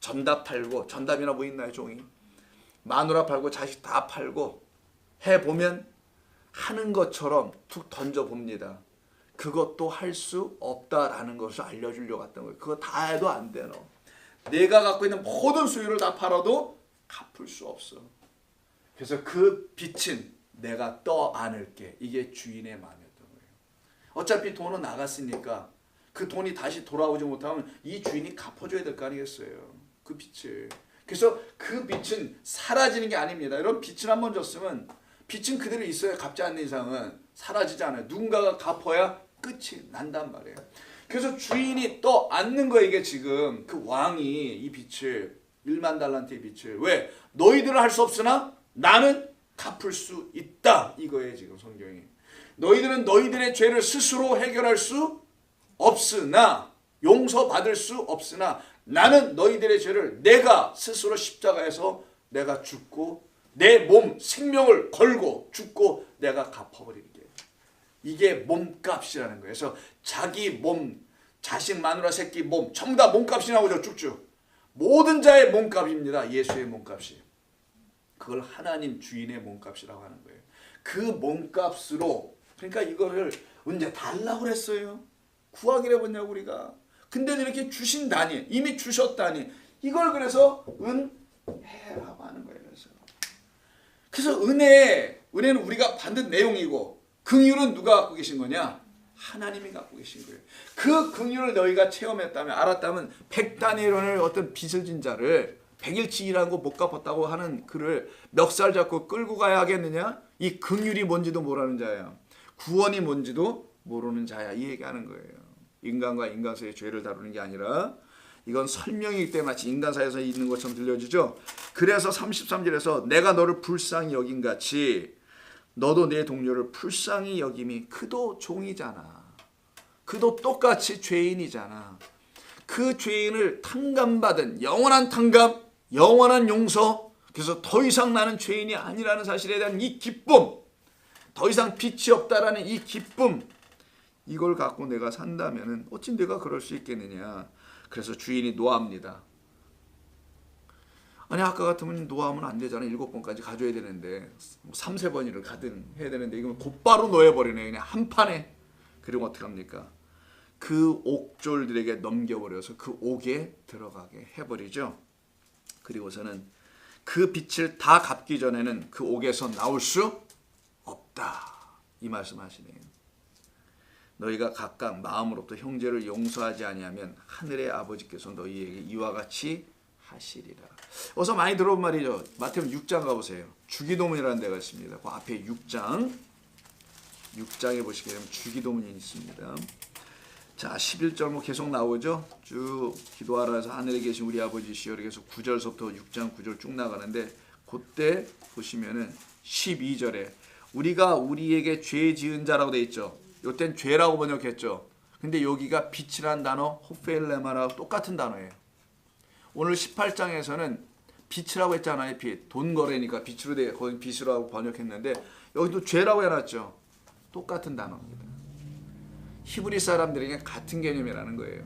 전답 팔고 전답이나 뭐 있나요 종이. 마누라 팔고 자식 다 팔고 해보면 하는 것처럼 툭 던져봅니다. 그것도 할 수 없다라는 것을 알려주려고 했던 거예요. 그거 다 해도 안 돼. 너. 내가 갖고 있는 모든 소유를 다 팔아도 갚을 수 없어. 그래서 그 빚은 내가 떠 안을게. 이게 주인의 마음이었던 거예요. 어차피 돈은 나갔으니까 그 돈이 다시 돌아오지 못하면 이 주인이 갚아줘야 될 거 아니겠어요. 그 빚을. 그래서 그 빚은 사라지는 게 아닙니다. 여러분 빚을 한번 줬으면 빚은 그대로 있어야 갚지 않는 이상은 사라지지 않아요. 누군가가 갚아야 끝이 난단 말이에요. 그래서 주인이 떠 안는 거예요. 이게 지금 그 왕이 이 빚을 1만 달란트의 빚을 왜? 너희들은 할 수 없으나 나는 갚을 수 있다. 이거예요 지금 성경이. 너희들은 너희들의 죄를 스스로 해결할 수 없으나 용서받을 수 없으나 나는 너희들의 죄를 내가 스스로 십자가에서 내가 죽고 내 몸 생명을 걸고 죽고 내가 갚아버리는 게 이게 몸값이라는 거예요. 그래서 자기 몸, 자식, 마누라, 새끼 몸 전부 다 몸값이 나오죠. 쭉쭉. 모든 자의 몸값입니다. 예수의 몸값이. 그걸 하나님 주인의 몸값이라고 하는 거예요. 그 몸값으로 그러니까 이거를 언제 달라고 그랬어요. 구하기를 해봤냐고 우리가. 근데 이렇게 주신다니 이미 주셨다니 이걸 그래서 은혜라고 하는 거예요. 그래서 은혜는 우리가 받는 내용이고 긍휼은 누가 갖고 계신 거냐? 하나님이 갖고 계신 거예요. 그 긍휼을 너희가 체험했다면 알았다면 100다니엘원을 어떤 빚을 진 자를 100일치 일한 거 못 갚았다고 하는 그를 멱살 잡고 끌고 가야 하겠느냐? 이 긍휼이 뭔지도 모르는 자야. 구원이 뭔지도 모르는 자야. 이 얘기하는 거예요. 인간과 인간 사이의 죄를 다루는 게 아니라 이건 설명이기 때문에 마치 인간 사이에서 있는 것처럼 들려지죠. 그래서 33절에서 내가 너를 불쌍히 여긴 같이 너도 내 동료를 불쌍히 여김이 그도 종이잖아. 그도 똑같이 죄인이잖아. 그 죄인을 탕감받은 영원한 탕감, 영원한 용서. 그래서 더 이상 나는 죄인이 아니라는 사실에 대한 이 기쁨, 더 이상 빚이 없다라는 이 기쁨, 이걸 갖고 내가 산다면은 어찌 내가 그럴 수 있겠느냐. 그래서 주인이 노합니다. 아니 아까 같으면 노하면 안 되잖아. 7번까지 가져야 되는데 3-4번을 가든 해야 되는데 이건 곧바로 놓여버리네. 그냥 한 판에. 그리고 어떻게 합니까? 그 옥졸들에게 넘겨버려서 그 옥에 들어가게 해버리죠. 그리고서는 그 빚을 다 갚기 전에는 그 옥에서 나올 수 없다. 이 말씀하시네요. 너희가 각각 마음으로부터 형제를 용서하지 아니하면 하늘의 아버지께서 너희에게 이와 같이 하시리라. 어서 많이 들어본 말이죠. 마태복음 6장 가보세요. 주기도문이라는 데가 있습니다. 그 앞에 6장에 보시게 되면 주기도문이 있습니다. 자, 11절 뭐 계속 나오죠. 쭉 기도하라 해서 하늘에 계신 우리 아버지시여 이렇게 해서 9절서부터 6장 9절 쭉 나가는데 그때 보시면은 12절에 우리가 우리에게 죄 지은 자라고 돼 있죠. 이땐 죄라고 번역했죠. 근데 여기가 빛이라는 단어 호펠레마라고 똑같은 단어예요. 오늘 18장에서는 빛이라고 했잖아요. 빛. 돈 거래니까 빛으로 돼 거기 빛이라고 번역했는데 여기도 죄라고 해놨죠. 똑같은 단어입니다. 히브리 사람들에게 같은 개념이라는 거예요.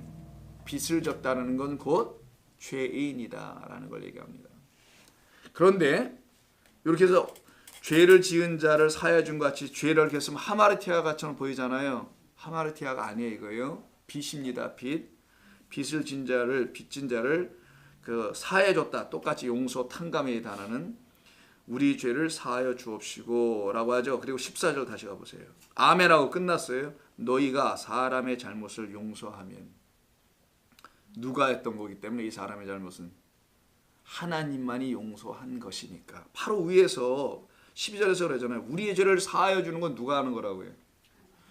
빚을 졌다는 건 곧 죄인이다라는 걸 얘기합니다. 그런데 이렇게 해서 죄를 지은 자를 사하여 준 같이 죄를 이렇게 했으면 하마르티아가처럼 보이잖아요. 하마르티아가 아니에요. 이거요. 빚입니다. 빚을 진 자를 빚진 자를 그 사하여 줬다. 똑같이 용서 탕감의 단어는 우리 죄를 사하여 주옵시고 라고 하죠. 그리고 14절 다시 가보세요. 아멘하고 끝났어요. 너희가 사람의 잘못을 용서하면 누가 했던 거기 때문에 이 사람의 잘못은 하나님만이 용서한 것이니까. 바로 위에서 12절에서 그러잖아요. 우리의 죄를 사하여 주는 건 누가 하는 거라고요?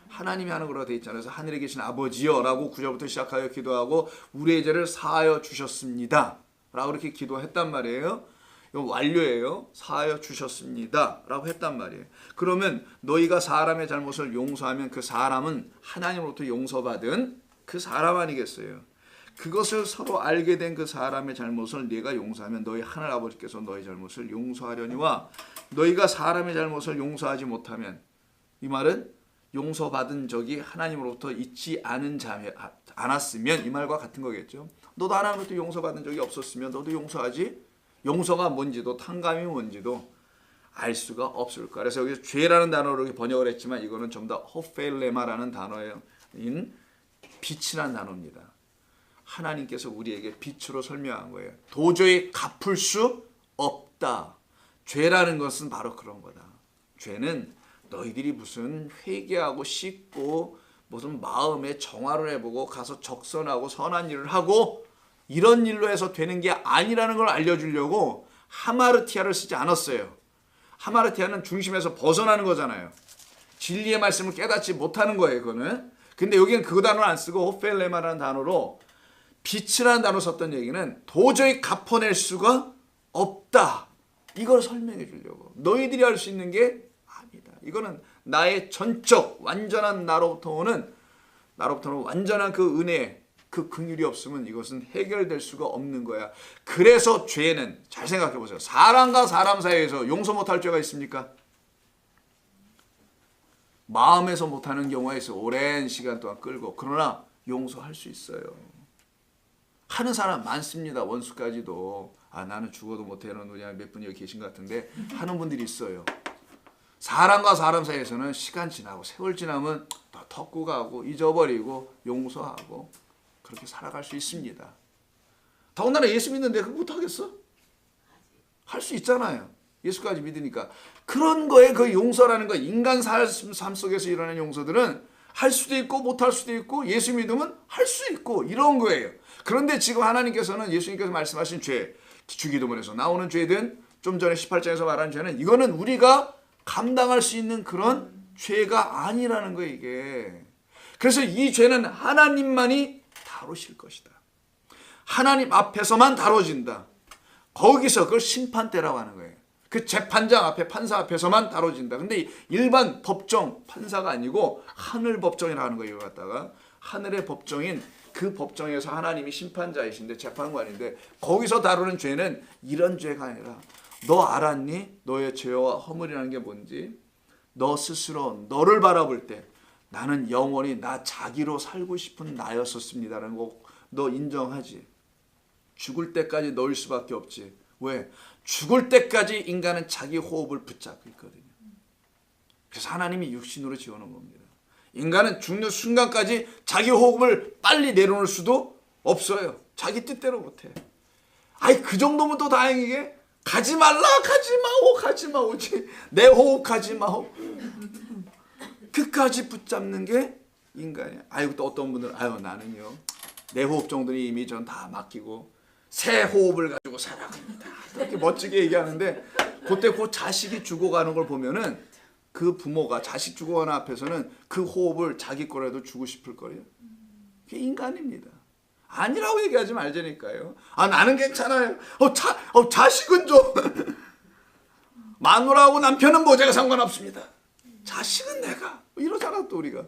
하나님이 하는 거라고 돼 있잖아요. 그래서 하늘에 계신 아버지여 라고 9절부터 시작하여 기도하고 우리의 죄를 사하여 주셨습니다 라고 이렇게 기도했단 말이에요. 이거 완료예요. 사하여 주셨습니다 라고 했단 말이에요. 그러면 너희가 사람의 잘못을 용서하면 그 사람은 하나님으로부터 용서받은 그 사람 아니겠어요. 그것을 서로 알게 된 그 사람의 잘못을 네가 용서하면 너희 하늘 아버지께서 너희 잘못을 용서하려니와 너희가 사람의 잘못을 용서하지 못하면 이 말은 용서받은 적이 하나님으로부터 있지 않았으면 이 말과 같은 거겠죠. 너도 하나님으로부터 용서받은 적이 없었으면 너도 용서하지 용서가 뭔지도 탕감이 뭔지도 알 수가 없을 거야. 그래서 여기서 죄라는 단어로 번역을 했지만 이거는 좀 더 호펠레마라는 단어인 빛이라는 단어입니다. 하나님께서 우리에게 빛으로 설명한 거예요. 도저히 갚을 수 없다. 죄라는 것은 바로 그런 거다. 죄는 너희들이 무슨 회개하고 씻고 무슨 마음에 정화를 해보고 가서 적선하고 선한 일을 하고 이런 일로 해서 되는 게 아니라는 걸 알려주려고 하마르티아를 쓰지 않았어요. 하마르티아는 중심에서 벗어나는 거잖아요. 진리의 말씀을 깨닫지 못하는 거예요. 그거는. 근데 여기는 그 단어를 안 쓰고 호펠레마라는 단어로 빛이라는 단어 썼던 얘기는 도저히 갚아낼 수가 없다. 이걸 설명해 주려고. 너희들이 할 수 있는 게 아니다. 이거는 나의 전적 완전한 나로부터 오는 완전한 그 은혜 그 긍휼이 없으면 이것은 해결될 수가 없는 거야. 그래서 죄는 잘 생각해 보세요. 사람과 사람 사이에서 용서 못할 죄가 있습니까? 마음에서 못하는 경우가 있어. 오랜 시간 동안 끌고. 그러나 용서할 수 있어요. 하는 사람 많습니다. 원수까지도. 나는 죽어도 못해는 그냥 몇 분이 여기 계신 것 같은데 하는 분들이 있어요. 사람과 사람 사이에서는 시간 지나고 세월 지나면 더 덮고 가고 잊어버리고 용서하고 그렇게 살아갈 수 있습니다. 더군다나 예수 믿는데 그거 못하겠어? 할 수 있잖아요. 예수까지 믿으니까. 그런 거에 그 용서라는 거 인간 삶 속에서 일어나는 용서들은 할 수도 있고 못할 수도 있고 예수 믿으면 할 수 있고 이런 거예요. 그런데 지금 하나님께서는 예수님께서 말씀하신 죄, 주기도문에서 나오는 죄든 좀 전에 18장에서 말한 죄는 이거는 우리가 감당할 수 있는 그런 죄가 아니라는 거예요. 이게. 그래서 이 죄는 하나님만이 다루실 것이다. 하나님 앞에서만 다뤄진다. 거기서 그걸 심판대라고 하는 거예요. 그 재판장 앞에 판사 앞에서만 다뤄진다. 근데 일반 법정 판사가 아니고 하늘 법정이라고 하는 거예요. 갖다가 하늘의 법정인 그 법정에서 하나님이 심판자이신데 재판관인데 거기서 다루는 죄는 이런 죄가 아니라 너 알았니? 너의 죄와 허물이라는 게 뭔지 너 스스로 너를 바라볼 때 나는 영원히 나 자기로 살고 싶은 나였었습니다라는 거 너 인정하지? 죽을 때까지 너일 수밖에 없지. 왜? 죽을 때까지 인간은 자기 호흡을 붙잡고 있거든요. 그래서 하나님이 육신으로 지어놓은 겁니다. 인간은 죽는 순간까지 자기 호흡을 빨리 내려놓을 수도 없어요. 자기 뜻대로 못해. 그 정도면 또 다행이게 가지 말라 가지 마오지 내 호흡 가지 마오. 끝까지 붙잡는 게 인간이야. 또 어떤 분들은 나는요 내 호흡 정도는 이미 전 다 맡기고 새 호흡을 가지고 살아갑니다. 이렇게 멋지게 얘기하는데 그때 그 자식이 죽어가는 걸 보면은 그 부모가 자식 죽어가는 앞에서는 그 호흡을 자기 거라도 주고 싶을 거예요. 그게 인간입니다. 아니라고 얘기하지 말자니까요. 아, 나는 괜찮아요. 자식은 좀 마누라하고 남편은 뭐 제가 상관없습니다. 자식은 내가 이러잖아. 또 우리가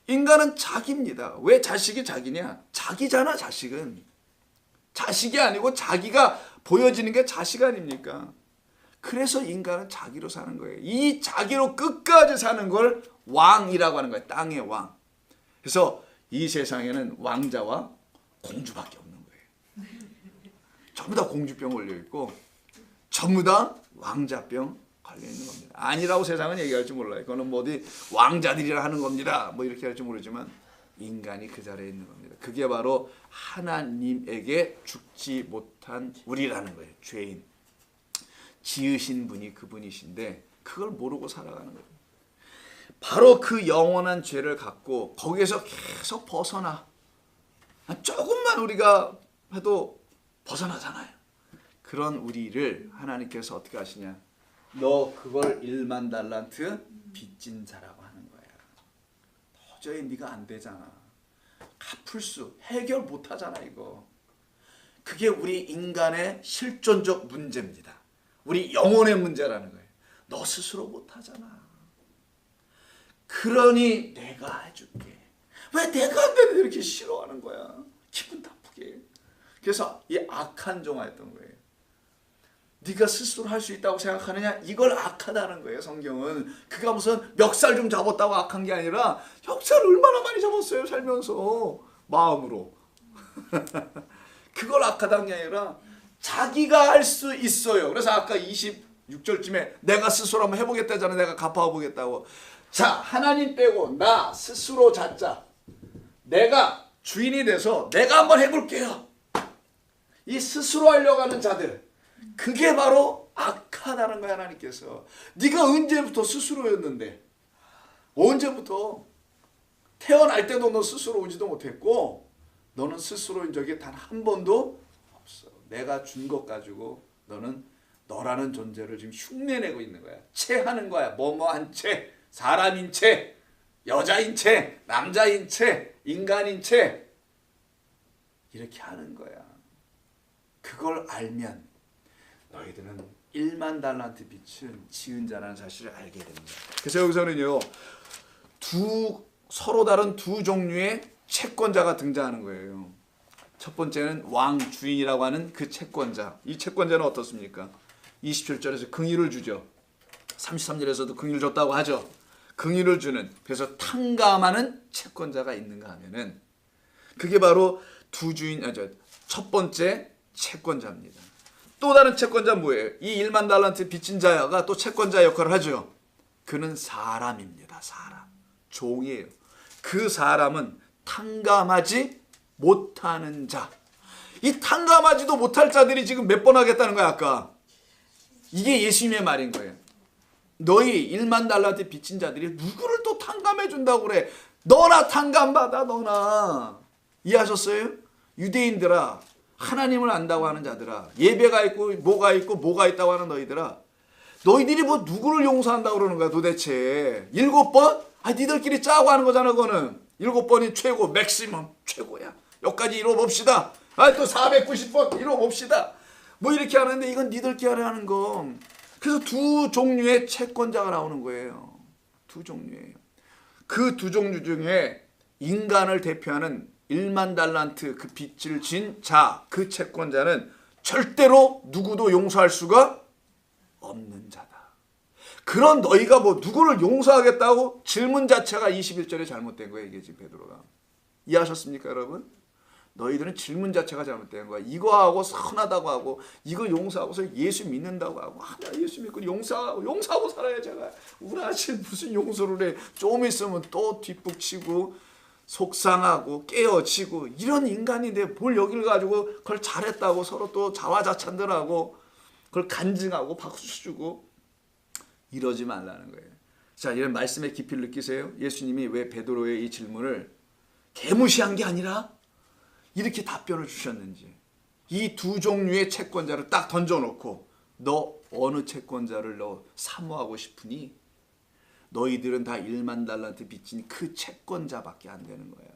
인간은 자기입니다. 왜 자식이 자기냐? 자기잖아. 자식은 자식이 아니고 자기가 보여지는 게 자식 아닙니까? 그래서 인간은 자기로 사는 거예요. 이 자기로 끝까지 사는 걸 왕이라고 하는 거예요. 땅의 왕. 그래서 이 세상에는 왕자와 공주밖에 없는 거예요. 전부 다 공주병 걸려 있고 전부 다 왕자병 걸려 있는 겁니다. 아니라고 세상은 얘기할지 몰라요. 그거는 뭐 어디 왕자들이라 하는 겁니다. 뭐 이렇게 할지 모르지만 인간이 그 자리에 있는 겁니다. 그게 바로 하나님에게 죽지 못한 우리라는 거예요. 죄인. 지으신 분이 그분이신데 그걸 모르고 살아가는 거예요. 바로 그 영원한 죄를 갖고 거기에서 계속 벗어나. 조금만 우리가 해도 벗어나잖아요. 그런 우리를 하나님께서 어떻게 하시냐. 너 그걸 1만 달란트 빚진 자라고 하는 거야. 도저히 네가 안 되잖아. 갚을 수 해결 못 하잖아 이거. 그게 우리 인간의 실존적 문제입니다. 우리 영혼의 문제라는 거예요. 너 스스로 못 하잖아. 그러니 내가 해줄게. 왜 내가 안 되는데 이렇게 싫어하는 거야. 기분 나쁘게. 그래서 이 악한 종아였던 거예요. 네가 스스로 할 수 있다고 생각하느냐? 이걸 악하다는 거예요. 성경은. 그가 무슨 멱살 좀 잡았다고 악한 게 아니라 멱살 얼마나 많이 잡았어요. 살면서. 마음으로. 그걸 악하다는 게 아니라 자기가 할 수 있어요. 그래서 아까 26절쯤에 내가 스스로 한번 해보겠다잖아요. 내가 갚아보겠다고. 자, 하나님 빼고 나 스스로 잡자. 내가 주인이 돼서 내가 한번 해볼게요. 이 스스로 하려고 하는 자들. 그게 바로 악하다는 거야. 하나님께서. 네가 언제부터 스스로였는데. 언제부터. 태어날 때도 너 스스로 오지도 못했고 너는 스스로인 적이 단 한 번도 없어. 내가 준 것 가지고 너는 너라는 존재를 지금 흉내내고 있는 거야. 채하는 거야. 뭐뭐한 채, 사람인 채, 여자인 채, 남자인 채, 인간인 채 이렇게 하는 거야. 그걸 알면 너희들은 1만 달란트 빚은 지은 자라는 사실을 알게 됩니다. 그래서 여기서는요. 서로 다른 두 종류의 채권자가 등장하는 거예요. 첫 번째는 왕 주인이라고 하는 그 채권자. 이 채권자는 어떻습니까? 27절에서 긍휼을 주죠. 33절에서도 긍휼을 줬다고 하죠. 긍휼을 주는. 그래서 탕감하는 채권자가 있는가 하면은 그게 바로 첫 번째 채권자입니다. 또 다른 채권자 뭐예요? 이 1만 달란트 빚진 자가 또 채권자 역할을 하죠. 그는 사람입니다. 사람. 종이에요. 그 사람은 탕감하지 못하는 자. 이 탕감하지도 못할 자들이 지금 몇 번 하겠다는 거야 아까. 이게 예수님의 말인 거예요. 너희 1만 달란트 빚진 자들이 누구를 또 탕감해 준다고 그래. 너나 탕감받아. 너나. 이해하셨어요? 유대인들아. 하나님을 안다고 하는 자들아. 예배가 있고 뭐가 있다고 하는 너희들아. 너희들이 뭐 누구를 용서한다고 그러는 거야 도대체. 7번? 니들끼리 짜고 하는 거잖아 그거는. 7번이 최고, 맥시멈 최고야. 여기까지 이뤄봅시다. 또 490번 이뤄봅시다. 뭐 이렇게 하는데 이건 니들끼리 하는 거. 그래서 두 종류의 채권자가 나오는 거예요. 두 종류예요. 그 두 종류 중에 인간을 대표하는 1만 달란트 그 빚을 진 자, 그 채권자는 절대로 누구도 용서할 수가 없는 자다. 그런 너희가 뭐 누구를 용서하겠다고 질문 자체가 21절에 잘못된 거예요. 이게 지금 베드로가. 이해하셨습니까 여러분? 너희들은 질문 자체가 잘못된 거야. 이거하고 선하다고 하고 이거 용서하고서 예수 믿는다고 하고 나 예수 믿고 용서하고 살아야 제가 우리 아직 무슨 용서를 해. 좀 있으면 또 뒷북치고 속상하고 깨어지고 이런 인간인데 뭘 여기를 가지고 그걸 잘했다고 서로 또 자화자찬들하고 그걸 간증하고 박수 주고 이러지 말라는 거예요. 자, 이런 말씀의 깊이를 느끼세요? 예수님이 왜 베드로의 이 질문을 개무시한 게 아니라 이렇게 답변을 주셨는지. 이 두 종류의 채권자를 딱 던져놓고 너 어느 채권자를 너 사모하고 싶으니? 너희들은 다 1만 달란트 빚진 그 채권자밖에 안 되는 거야.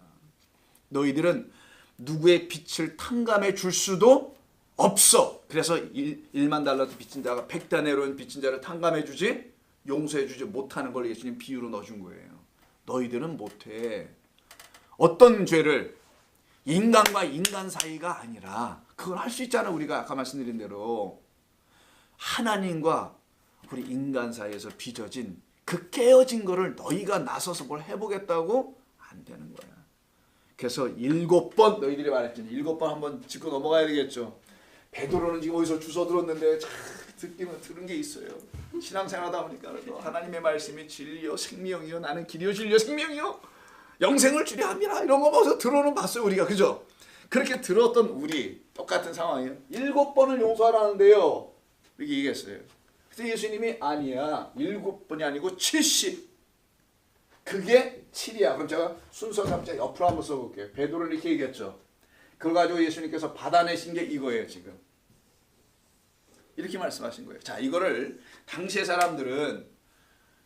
너희들은 누구의 빚을 탕감해 줄 수도 없어. 그래서 1만 달란트 빚진 자가 100다네로인 빚진 자를 탕감해 주지 용서해 주지 못하는 걸 예수님 비유로 넣어준 거예요. 너희들은 못해. 어떤 죄를 인간과 인간 사이가 아니라 그걸 할 수 있잖아. 우리가 아까 말씀드린 대로 하나님과 우리 인간 사이에서 빚어진 그 깨어진 거를 너희가 나서서 뭘 해보겠다고 안 되는 거야. 그래서 7번 너희들이 말했잖아. 7번 한번 짚고 넘어가야 되겠죠. 베드로는 지금 어디서 주워 들었는데 듣기는 들은 게 있어요. 신앙생활하다 보니까 하나님의 말씀이 진리요 생명이요 나는 길이요 진리요 생명이요 영생을 주려 함이라 이런 거 어디서 들어는 봤어요 우리가. 그죠? 그렇게 들었던 우리 똑같은 상황이에요. 7번을 용서하라는데요. 이렇게 얘기했어요. 그래서 예수님이 아니야 7번이 아니고 70. 그게 7이야. 그럼 제가 순서 잡자 옆으로 한번 써볼게요. 베드로는 이렇게 얘기했죠. 그걸 가지고 예수님께서 받아내신 게 이거예요. 지금 이렇게 말씀하신 거예요. 자, 이거를 당시의 사람들은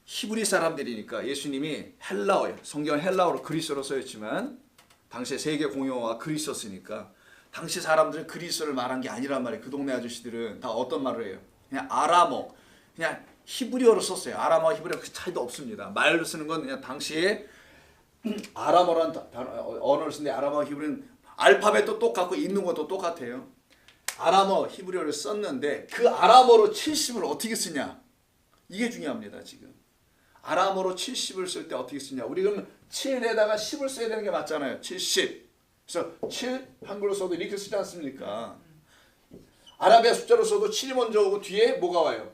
히브리 사람들이니까 예수님이 헬라어예요. 성경은 헬라어로 그리스어로 써있지만 당시의 세계 공용어가 그리스어였으니까 당시 사람들은 그리스어를 말한 게 아니란 말이에요. 그 동네 아저씨들은 다 어떤 말을 해요? 그냥 아람어, 그냥 히브리어로 썼어요. 아람어와 히브리어 그 차이도 없습니다. 말로 쓰는 건 그냥 당시에 아람어라는 언어를 쓰는데 아람어와 히브리는 알파벳도 똑같고 읽는 것도 똑같아요. 아람어, 히브리어를 썼는데 그 아람어로 70을 어떻게 쓰냐? 이게 중요합니다. 지금 아람어로 70을 쓸 때 어떻게 쓰냐? 우리 그러면 7에다가 10을 써야 되는 게 맞잖아요. 70. 그래서 7 한글로 써도 이렇게 쓰지 않습니까? 아라비아 숫자로 써도 7이 먼저 오고 뒤에 뭐가 와요?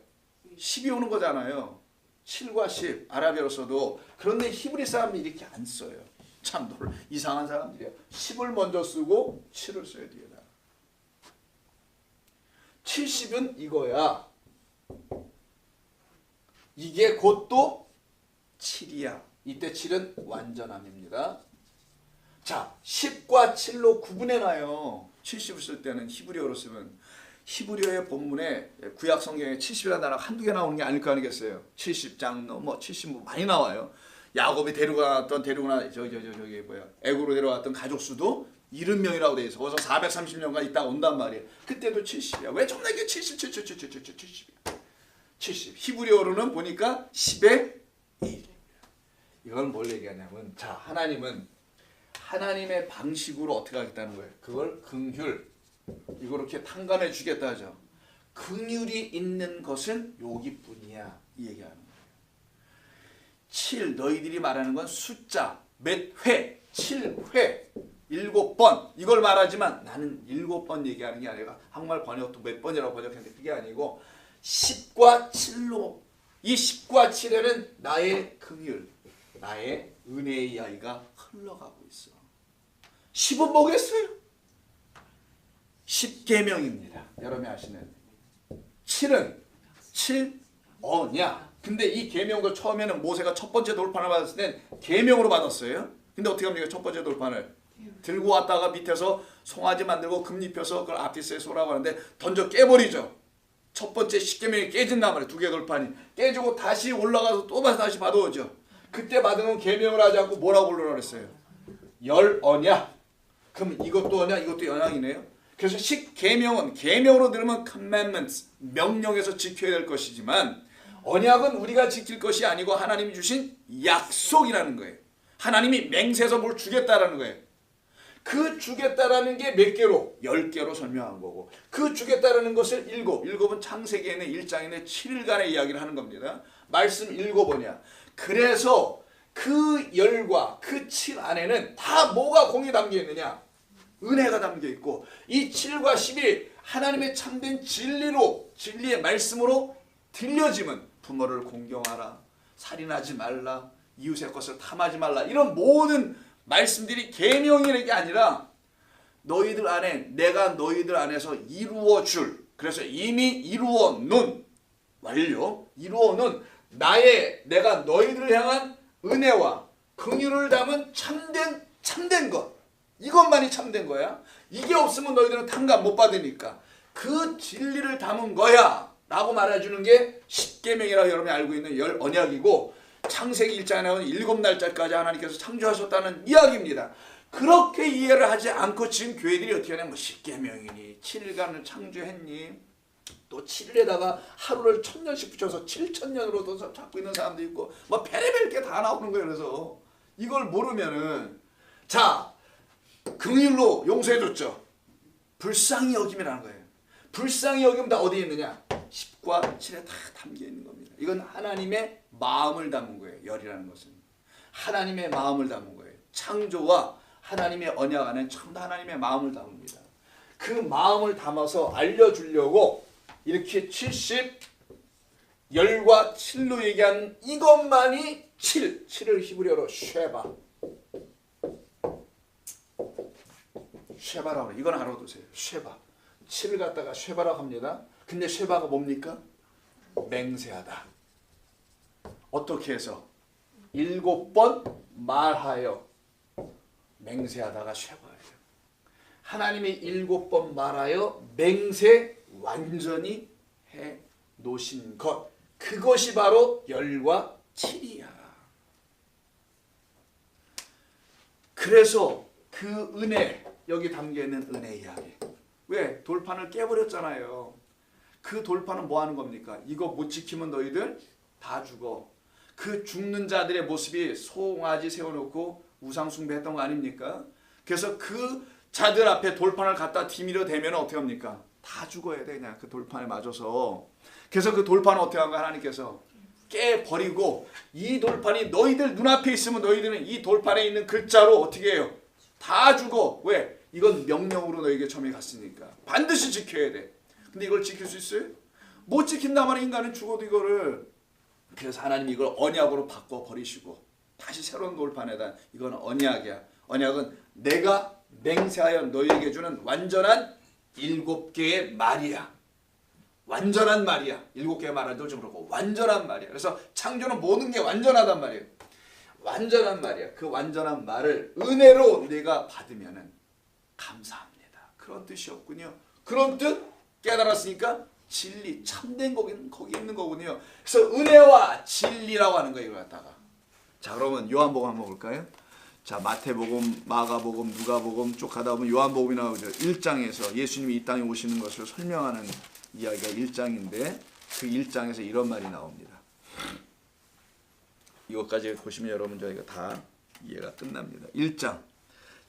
10이 오는 거잖아요. 7과 10 아라비아로 써도. 그런데 히브리 사람이 이렇게 안 써요. 참 이상한 사람들이에요. 10을 먼저 쓰고 7을 써야 뒤에다. 70은 이거야. 이게 곧또 7이야. 이때 7은 완전함입니다. 자, 10과 7로 구분해놔요. 70을 쓸 때는 히브리어로 쓰면 히브리어의 본문에 구약 성경에 70이라는 단어가 한두 개 나오는 게 아닐 거 아니겠어요. 70장 뭐 70 뭐 많이 나와요. 야곱이 저기 애굽으로 데려갔던 가족 수도 70명이라고 돼 있어. 거기서 430년간 있다 온단 말이에요. 그때도 70이야. 왜 정말 70이야. 70. 히브리어로는 보니까 10의 1. 이건 뭘 얘기하냐면 자, 하나님은 하나님의 방식으로 어떻게 하겠다는 거예요. 그걸 긍휼. 이렇게 탕감해 주겠다 하죠. 긍휼이 있는 것은 여기뿐이야. 이 얘기하는 거예요. 7 너희들이 말하는 건 숫자 몇 회, 7회, 7번 이걸 말하지만 나는 7번 얘기하는 게 아니라 한국말 번역도 몇 번이라고 번역했는데 그게 아니고 10과 7로 이 10과 7에는 나의 긍휼, 나의 은혜의 이야기가 흘러가고 있어. 10은 뭐겠어요? 10계명입니다. 여러분이 아시는 7은 7언약. 근데 이 계명도 처음에는 모세가 첫 번째 돌판을 받았을 땐 계명으로 받았어요. 근데 어떻게 합니까? 첫 번째 돌판을 들고 왔다가 밑에서 송아지 만들고 금 입혀서 그걸 아피스에 쏘라고 하는데 던져 깨버리죠. 첫 번째 10계명이 깨진단 말이에요. 2개 돌판이 깨지고 다시 올라가서 또 다시 받아오죠. 그때 받은 건 계명을 하지 않고 뭐라고 부르라고 그랬어요? 열 언약. 그럼 이것도 언약, 이것도 언약이네요. 그래서 10계명은 계명으로 들으면 commandments, 명령에서 지켜야 될 것이지만 언약은 우리가 지킬 것이 아니고 하나님이 주신 약속이라는 거예요. 하나님이 맹세해서 뭘 주겠다라는 거예요. 그 주겠다라는 게 몇 개로? 10개로 설명한 거고 그 주겠다라는 것을 일곱은 창세기에 있는 1장에 있는 7일간의 이야기를 하는 겁니다. 말씀 7번이야. 그래서 그 열과 그 7 안에는 다 뭐가 공이 담겨 있느냐? 은혜가 담겨 있고 이 7과 10이 하나님의 참된 진리의 말씀으로 들려지면 부모를 공경하라, 살인하지 말라, 이웃의 것을 탐하지 말라 이런 모든 말씀들이 계명이라는 게 아니라 너희들 안에 내가 너희들 안에서 이루어 줄 그래서 이미 이루어 놓은 완료 이루어 놓은 내가 너희들을 향한 은혜와 긍휼을 담은 참된 것 이것만이 참된 거야. 이게 없으면 너희들은 탕감 못 받으니까 그 진리를 담은 거야 라고 말해주는 게 십계명이라고 여러분이 알고 있는 열 언약이고, 창세기 1장에 나오는 7날짜까지 하나님께서 창조하셨다는 이야기입니다. 그렇게 이해를 하지 않고 지금 교회들이 어떻게 하냐면, 뭐 십계명이니 7일간을 창조했니, 또 7일에다가 하루를 1000년씩 붙여서 7000년으로도 잡고 있는 사람도 있고, 뭐 별의별 게 다 나오는 거예요. 그래서 이걸 모르면은, 자, 긍휼로 용서해줬죠. 불쌍히 여김이라는 거예요. 불쌍히 여김 다 어디에 있느냐? 10과 7에 다 담겨 있는 겁니다. 이건 하나님의 마음을 담은 거예요. 열이라는 것은 하나님의 마음을 담은 거예요. 창조와 하나님의 언약 안에 전부 하나님의 마음을 담습니다. 그 마음을 담아서 알려주려고 이렇게 70, 열과 7로 얘기한 이것만이 7을 히브리어로 쉐바라고 해요. 이건 알아두세요. 쉐바. 7을 갖다가 쉐바라고 합니다. 근데 쉐바가 뭡니까? 맹세하다. 어떻게 해서? 7번 말하여 맹세하다가 쉐바예요. 하나님이 7번 말하여 맹세 완전히 해 놓으신 것, 그것이 바로 열과 7이야. 그래서 그 은혜, 여기 담겨있는 은혜 이야기. 왜? 돌판을 깨버렸잖아요. 그 돌판은 뭐 하는 겁니까? 이거 못 지키면 너희들 다 죽어. 그 죽는 자들의 모습이 송아지 세워놓고 우상 숭배했던 거 아닙니까? 그래서 그 자들 앞에 돌판을 갖다 디밀어 대면 어떻게 합니까? 다 죽어야 돼, 그냥 그 돌판에 맞아서. 그래서 그 돌판을 어떻게 한 거야? 하나님께서 깨버리고, 이 돌판이 너희들 눈앞에 있으면 너희들은 이 돌판에 있는 글자로 어떻게 해요? 다 죽어. 왜? 이건 명령으로 너에게 처음에 갔으니까 반드시 지켜야 돼. 근데 이걸 지킬 수 있어요? 못 지킨다면 인간은 죽어도 이거를. 그래서 하나님이 이걸 언약으로 바꿔버리시고 다시 새로운 돌판에다, 이건 언약이야. 언약은 내가 맹세하여 너희에게 주는 완전한 7개의 말이야. 완전한 말이야. 7개의 말도 좀 그렇고 완전한 말이야. 그래서 창조는 모든 게 완전하단 말이에요. 완전한 말이야. 그 완전한 말을 은혜로 내가 받으면은 감사합니다. 그런 뜻이었군요. 그런 뜻 깨달았으니까 진리, 참된 거기 있는 거군요. 그래서 은혜와 진리라고 하는 거예요. 이걸 갖다가. 자, 그러면 요한복음 한번 볼까요? 자, 마태복음, 마가복음, 누가복음 쭉 가다 보면 요한복음이 나오죠. 1장에서 예수님이 이 땅에 오시는 것을 설명하는 이야기가 1장인데 그 1장에서 이런 말이 나옵니다. 이것까지 보시면 여러분 저희가 다 이해가 끝납니다. 1장.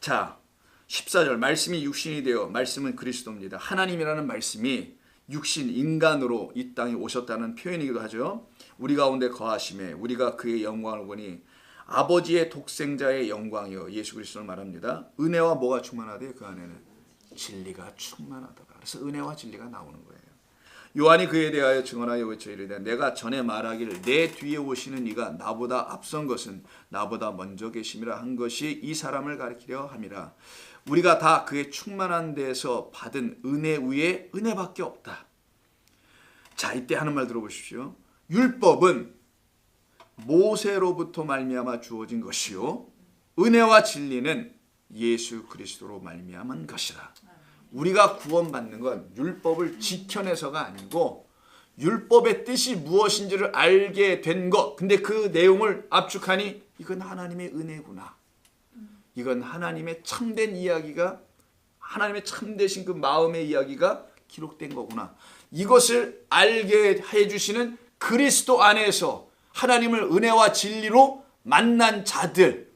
자, 14절. 말씀이 육신이 되어, 말씀은 그리스도입니다. 하나님이라는 말씀이 육신, 인간으로 이 땅에 오셨다는 표현이기도 하죠. 우리 가운데 거하심에 우리가 그의 영광을 보니 아버지의 독생자의 영광이요, 예수 그리스도를 말합니다. 은혜와 뭐가 충만하대요? 그 안에는 진리가 충만하더라. 그래서 은혜와 진리가 나오는 거예요. 요한이 그에 대하여 증언하여 외쳐 이르되 내가 전에 말하기를 내 뒤에 오시는 이가 나보다 앞선 것은 나보다 먼저 계심이라 한 것이 이 사람을 가리키려 함이라. 우리가 다 그의 충만한 데에서 받은 은혜 위에 은혜밖에 없다. 자, 이때 하는 말 들어보십시오. 율법은 모세로부터 말미암아 주어진 것이요, 은혜와 진리는 예수 그리스도로 말미암은 것이라. 우리가 구원받는 건 율법을 지켜내서가 아니고 율법의 뜻이 무엇인지를 알게 된 것. 근데 그 내용을 압축하니 이건 하나님의 은혜구나. 이건 하나님의 참된 이야기가, 하나님의 참되신 그 마음의 이야기가 기록된 거구나. 이것을 알게 해주시는 그리스도 안에서 하나님을 은혜와 진리로 만난 자들,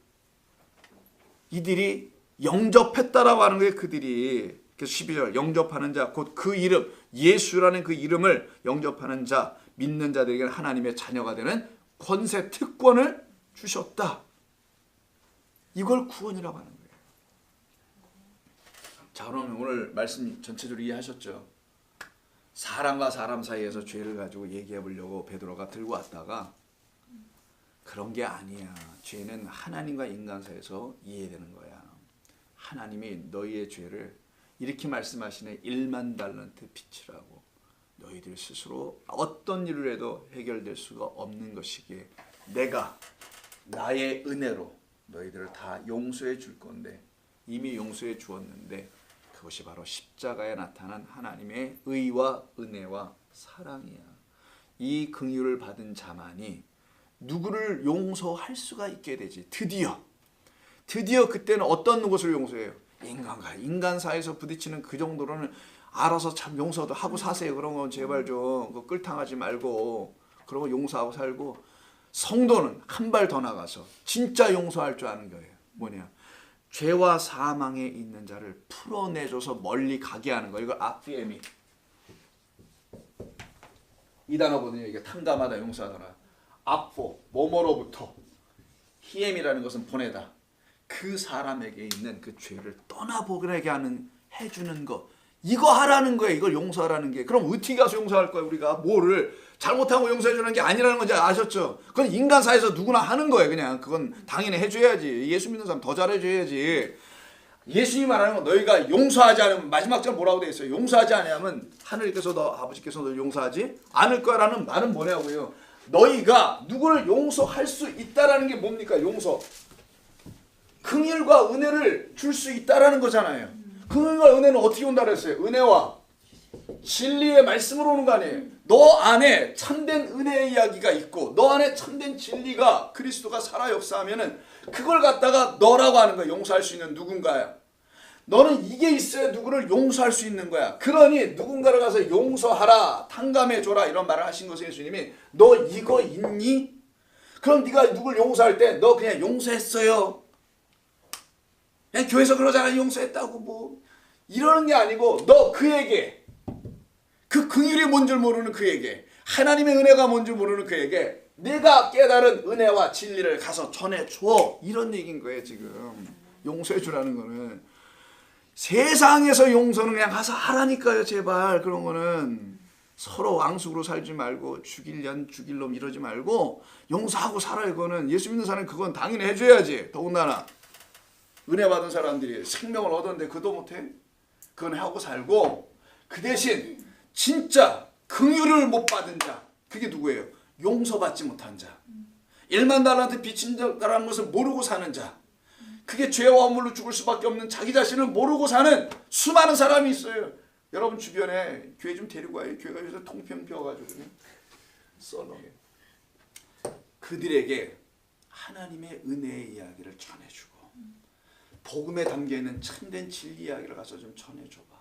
이들이 영접했다라고 하는 거예요. 그들이. 그래서 12절, 영접하는 자, 곧 그 이름, 예수라는 그 이름을 영접하는 자, 믿는 자들에게는 하나님의 자녀가 되는 권세, 특권을 주셨다. 이걸 구원이라고 하는 거예요. 자, 그러면 오늘 말씀 전체적으로 이해하셨죠? 사람과 사람 사이에서 죄를 가지고 얘기해 보려고 베드로가 들고 왔다가 그런 게 아니야. 죄는 하나님과 인간 사이에서 이해되는 거야. 하나님이 너희의 죄를 이렇게 말씀하시네. 1만 달란트 빚이라고. 너희들 스스로 어떤 일을 해도 해결될 수가 없는 것이기에 내가 나의 은혜로 너희들을 다 용서해 줄 건데 이미 용서해 주었는데 그것이 바로 십자가에 나타난 하나님의 의와 은혜와 사랑이야. 이 긍휼을 받은 자만이 누구를 용서할 수가 있게 되지. 드디어 그때는 어떤 것을 용서해요? 인간 사이에서 부딪히는 그 정도로는 알아서 참 용서도 하고 사세요. 그런 건 제발 좀 끌탕하지 말고 그러고 용서하고 살고, 성도는 한 발 더 나가서 진짜 용서할 줄 아는 거예요. 뭐냐? 죄와 사망에 있는 자를 풀어내줘서 멀리 가게 하는 거예요. 이걸 아피에미, 이 단어거든요. 이게 탕감하다, 용서하더라. 아포, 뭐뭐로부터, 히엠이라는 것은 보내다. 그 사람에게 있는 그 죄를 떠나보게 해주는 거, 이거 하라는 거예요. 이걸 용서하라는 게. 그럼 어떻게 가서 용서할 거예요? 우리가 뭐를 잘못하고 용서해주는 게 아니라는 건지 아셨죠? 그건 인간 사이에서 누구나 하는 거예요. 그냥 그건 당연히 해줘야지. 예수 믿는 사람 더 잘해줘야지. 예수님이 말하는 건 너희가 용서하지 않으면, 마지막 절 뭐라고 되어 있어요? 용서하지 않으면 하늘께서 아버지께서 너 용서하지 않을 거라는 말은 뭐냐고요? 너희가 누구를 용서할 수 있다라는 게 뭡니까? 용서. 긍휼과 은혜를 줄 수 있다라는 거잖아요. 긍휼과 은혜는 어떻게 온다 그랬어요? 은혜와 진리의 말씀으로 오는 거 아니에요? 너 안에 참된 은혜의 이야기가 있고 너 안에 참된 진리가, 그리스도가 살아 역사하면은 그걸 갖다가 너라고 하는 거야. 용서할 수 있는 누군가야. 너는 이게 있어야 누구를 용서할 수 있는 거야. 그러니 누군가를 가서 용서하라, 탕감해줘라 이런 말을 하신 것은 예수님이 너 이거 있니? 그럼 네가 누굴 용서할 때 너 그냥 용서했어요. 그냥 교회에서 그러잖아. 용서했다고 뭐 이러는 게 아니고, 너 그에게, 그 긍휼이 뭔 줄 모르는 그에게, 하나님의 은혜가 뭔 줄 모르는 그에게 내가 깨달은 은혜와 진리를 가서 전해줘. 이런 얘기인 거예요. 지금 용서해 주라는 거는. 세상에서 용서는 그냥 가서 하라니까요. 제발. 그런 거는 서로 왕숙으로 살지 말고 죽일 놈 이러지 말고 용서하고 살아요. 그거는 예수 믿는 사람은 그건 당연히 해줘야지. 더군다나 은혜 받은 사람들이 생명을 얻었는데 그도 못해? 그건 하고 살고, 그 대신 진짜 긍휼을 못 받은 자, 그게 누구예요? 용서받지 못한 자, 1만 달러한테 빚진 자라는 것을 모르고 사는 자, 그게 죄와 허물로 죽을 수밖에 없는 자기 자신을 모르고 사는 수많은 사람이 있어요. 여러분 주변에 교회 좀 데리고 와요. 교회가 요새 통평 비어가지고 썰렁해. 그들에게 하나님의 은혜의 이야기를 전해주고 복음에 담겨있는 참된 진리 이야기를 가서 좀 전해줘봐.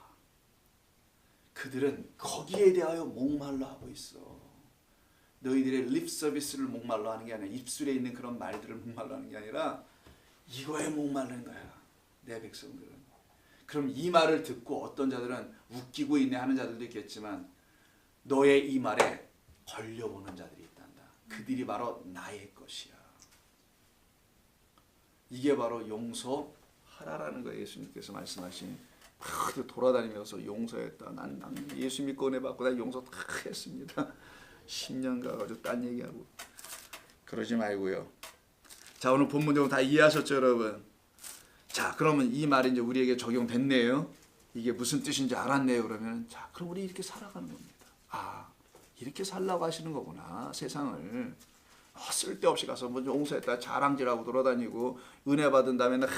그들은 거기에 대하여 목말라 하고 있어. 너희들의 립 서비스를 목말라 하는 게 아니라, 입술에 있는 그런 말들을 목말라 하는 게 아니라 이거에 목말른 거야. 내 백성들은. 그럼 이 말을 듣고 어떤 자들은 웃기고 있네 하는 자들도 있겠지만 너의 이 말에 걸려보는 자들이 있단다. 그들이 바로 나의 것이야. 이게 바로 용서하라라는 거예요. 예수님께서 말씀하신. 돌아다니면서 용서했다. 난 예수 믿고 은혜 받고 난 용서 다 했습니다. 10년 가가지고 딴 얘기하고 그러지 말고요. 자, 오늘 본문 좀 다 이해하셨죠, 여러분? 자, 그러면 이 말이 이제 우리에게 적용됐네요. 이게 무슨 뜻인지 알았네요. 그러면 자, 그럼 우리 이렇게 살아가는 겁니다. 아, 이렇게 살라고 하시는 거구나, 세상을. 쓸데없이 가서 먼저 용서했다 자랑질하고 돌아다니고 은혜 받은 다음에는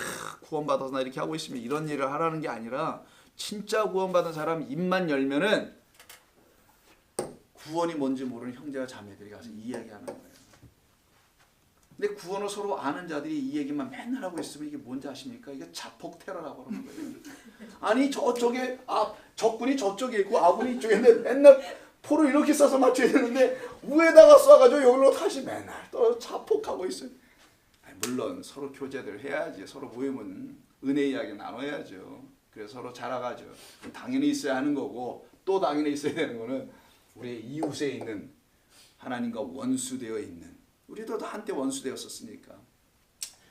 구원받아서 나 이렇게 하고 있으면 이런 일을 하라는 게 아니라, 진짜 구원받은 사람 입만 열면은 구원이 뭔지 모르는 형제와 자매들이 가서 이야기하는 거예요. 근데 구원을 서로 아는 자들이 이 얘기만 맨날 하고 있으면 이게 뭔지 아십니까? 이게 자폭 테러라고 하는 거예요. 아니 저쪽에 적군이 저쪽에 있고 아군이 이쪽에 있는데 맨날 포를 이렇게 쏴서 맞춰야 되는데 위에다가 쏴가지고 여기로 다시 맨날 또 자폭하고 있어요. 아니, 물론 서로 교제를 해야지. 서로 모이면 은혜 이야기 나눠야죠. 그래서 서로 자라가죠. 당연히 있어야 하는 거고, 또 당연히 있어야 되는 거는 우리의 이웃에 있는 하나님과 원수되어 있는, 우리도 한때 원수되었었으니까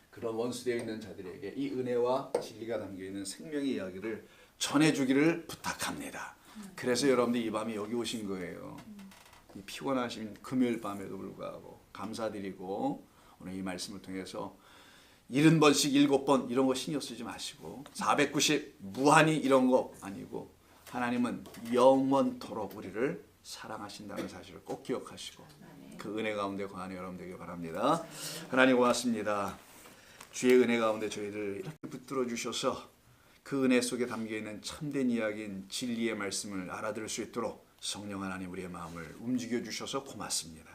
그런 원수되어 있는 자들에게 이 은혜와 진리가 담겨있는 생명의 이야기를 전해주기를 부탁합니다. 그래서 여러분들이 이 밤에 여기 오신 거예요. 이 피곤하신 금요일 밤에도 불구하고 감사드리고, 오늘 이 말씀을 통해서 70번씩 7번 이런 거 신경 쓰지 마시고 490 무한히 이런 거 아니고, 하나님은 영원토록 우리를 사랑하신다는 사실을 꼭 기억하시고 그 은혜 가운데 거하는 여러분 되길 바랍니다. 하나님 고맙습니다. 주의 은혜 가운데 저희를 이렇게 붙들어 주셔서 그 은혜 속에 담겨있는 참된 이야기인 진리의 말씀을 알아들을 수 있도록 성령 하나님 우리의 마음을 움직여 주셔서 고맙습니다.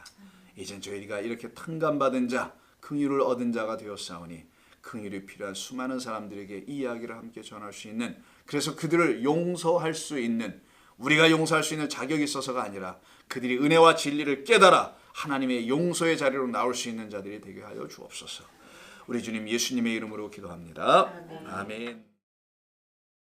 이젠 저희가 이렇게 탕감받은 자, 긍휼을 얻은 자가 되었사오니 긍휼이 필요한 수많은 사람들에게 이 이야기를 함께 전할 수 있는, 그래서 그들을 용서할 수 있는, 우리가 용서할 수 있는 자격이 있어서가 아니라 그들이 은혜와 진리를 깨달아 하나님의 용서의 자리로 나올 수 있는 자들이 되게 하여 주옵소서. 우리 주님 예수님의 이름으로 기도합니다. 아멘.